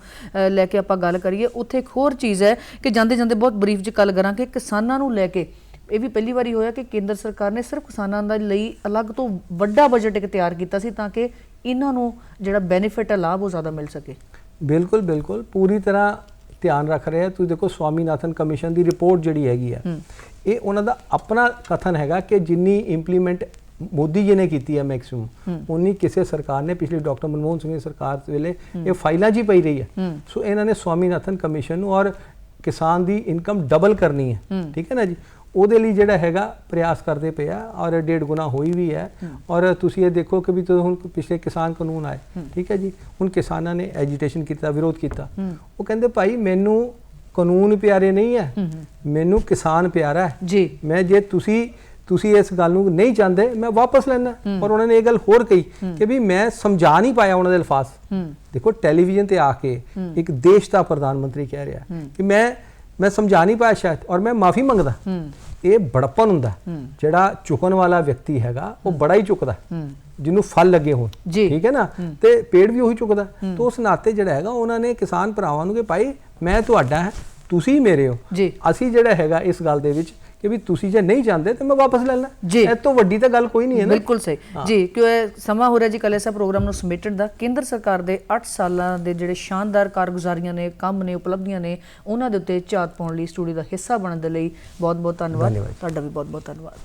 ਲੈ ਕੇ ਆਪਾਂ ਗੱਲ ਕਰੀਏ, ਉੱਥੇ ਇੱਕ ਹੋਰ ਚੀਜ਼ ਹੈ ਕਿ ਜਾਂਦੇ ਜਾਂਦੇ ਬਹੁਤ ਬਰੀਫ 'ਚ ਗੱਲ ਕਰਾਂ ਕਿ ਕਿਸਾਨਾਂ ਨੂੰ ਲੈ ਕੇ ਇਹ ਵੀ ਪਹਿਲੀ ਵਾਰੀ ਹੋਇਆ ਕਿ ਕੇਂਦਰ ਸਰਕਾਰ ਨੇ ਸਿਰਫ ਕਿਸਾਨਾਂ ਦੇ ਲਈ ਅਲੱਗ ਤੋਂ ਵੱਡਾ ਬਜਟ ਇੱਕ ਤਿਆਰ ਕੀਤਾ ਸੀ ਤਾਂ ਕਿ ਇਹਨਾਂ ਨੂੰ ਜਿਹੜਾ ਬੈਨੀਫਿਟ ਹੈ, ਲਾਭ ਉਹ ਜ਼ਿਆਦਾ ਮਿਲ ਸਕੇ। ਬਿਲਕੁਲ ਬਿਲकुल पूरी तरह ਧਿਆਨ ਰੱਖ ਰਹੇ ਆ। ਤੁਸੀਂ ਦੇਖੋ ਸਵਾਮੀਨਾਥਨ ਕਮਿਸ਼ਨ ਦੀ ਰਿਪੋਰਟ ਜਿਹੜੀ ਹੈਗੀ ਆ, ਇਹ ਉਹਨਾਂ ਦਾ ਆਪਣਾ ਕਥਨ ਹੈਗਾ ਕਿ ਜਿੰਨੀ ਇੰਪਲੀਮੈਂਟ ਮੋਦੀ ਜੀ ਨੇ ਕੀਤੀ ਹੈ ਮੈਕਸਿਮਮ, ਉਨੀ ਕਿਸੇ ਸਰਕਾਰ ਨੇ ਪਿਛਲੀ ਡਾਕਟਰ ਮਨਮੋਹਨ ਸਿੰਘ ਦੀ ਸਰਕਾਰ ਵੇਲੇ ਇਹ ਫਾਈਲਾਂ 'ਚ ਹੀ ਪਈ ਰਹੀ ਹੈ। ਸੋ ਇਹਨਾਂ ਨੇ ਸਵਾਮੀਨਾਥਨ ਕਮਿਸ਼ਨ ਨੂੰ ਔਰ ਕਿਸਾਨ ਦੀ ਇਨਕਮ ਡਬਲ ਕਰਨੀ ਹੈ, ਠੀਕ ਹੈ ਨਾ ਜੀ, ਉਹਦੇ ਲਈ ਜਿਹੜਾ ਹੈਗਾ ਪ੍ਰयास ਕਰਦੇ ਪਏ ਆ ਔਰ 1.5 ਗੁਣਾ ਹੋਈ ਵੀ ਹੈ। ਔਰ ਤੁਸੀਂ ਇਹ ਦੇਖੋ ਕਿ ਵੀ ਜਦੋਂ ਹੁਣ ਪਿਛਲੇ ਕਿਸਾਨ ਕਾਨੂੰਨ ਆਏ, ਠੀਕ ਹੈ ਜੀ, ਹੁਣ ਕਿਸਾਨਾਂ ਨੇ ਐਜੀਟੇਸ਼ਨ ਕੀਤਾ, ਵਿਰੋਧ ਕੀਤਾ। ਉਹ ਕਹਿੰਦੇ ਭਾਈ ਮੈਨੂੰ ਕਾਨੂੰਨ ਪਿਆਰੇ ਨਹੀਂ ਹੈ, ਮੈਨੂੰ ਕਿਸਾਨ ਪਿਆਰਾ ਹੈ ਜੀ। ਮੈਂ ਜੇ ਤੁਸੀਂ ਇਸ ਗੱਲ ਨੂੰ ਨਹੀਂ ਚਾਹੁੰਦੇ ਮੈਂ ਵਾਪਸ ਲੈਣਾ। ਔਰ ਉਹਨਾਂ ਨੇ ਇਹ ਗੱਲ ਹੋਰ ਕਹੀ ਕਿ ਵੀ ਮੈਂ ਸਮਝਾ ਨਹੀਂ ਪਾਇਆ ਉਹਨਾਂ ਦੇ ਅਲਫਾਜ਼। ਦੇਖੋ ਟੈਲੀਵਿਜ਼ਨ ਤੇ ਆ ਕੇ ਇੱਕ ਦੇਸ਼ ਦਾ ਪ੍ਰਧਾਨ ਮੰਤਰੀ ਕਹਿ ਰਿਹਾ ਕਿ मैं समझा नहीं पाया शायद और मैं माफ़ी मंगदा। ये बड़प्पन हुंदा, जिहड़ा चुकन वाला व्यक्ति हैगा वो बड़ा ही चुकदा, जिन्हों फल लगे होण, ठीक है ना, ते पेड़ भी उही चुकदा। तो उस नाते जिहड़ा हैगा उन्होंने किसान भरावां नूं कि भाई मैं तुहाडा है, तुसीं मेरे हो। असीं जिहड़ा हैगा इस गल दे विच ਕਿ ਵੀ ਤੁਸੀਂ ਜੇ ਨਹੀਂ ਚਾਹੁੰਦੇ ਤਾਂ ਮੈਂ ਵਾਪਸ ਲੈ ਲੈਣਾ। ਜੀ। ਇਹ ਤੋਂ ਵੱਡੀ ਤਾਂ ਗੱਲ ਕੋਈ ਨਹੀਂ ਹੈ ਨਾ। ਬਿਲਕੁਲ ਸਹੀ ਜੀ। ਕਿਉਂ ਇਹ ਸਮਾਂ ਹੋ ਰਿਹਾ ਜੀ ਕਲੇਸਾ ਪ੍ਰੋਗਰਾਮ ਨੂੰ ਸਮੇਟਣ ਦਾ। ਕੇਂਦਰ ਸਰਕਾਰ ਦੇ 8 ਸਾਲਾਂ ਦੇ ਜਿਹੜੇ ਸ਼ਾਨਦਾਰ ਕਾਰਗੁਜ਼ਾਰੀਆਂ ਨੇ, ਕੰਮ ਨੇ, ਉਪਲਬਧੀਆਂ ਨੇ, ਉਹਨਾਂ ਦੇ ਉੱਤੇ ਝਾਤ ਪਾਉਣ ਲਈ ਸਟੂਡੀਓ ਦਾ ਹਿੱਸਾ ਬਣਨ ਦੇ ਲਈ ਬਹੁਤ ਬਹੁਤ ਧੰਨਵਾਦ। ਤੁਹਾਡਾ ਵੀ ਬਹੁਤ ਬਹੁਤ ਧੰਨਵਾਦ।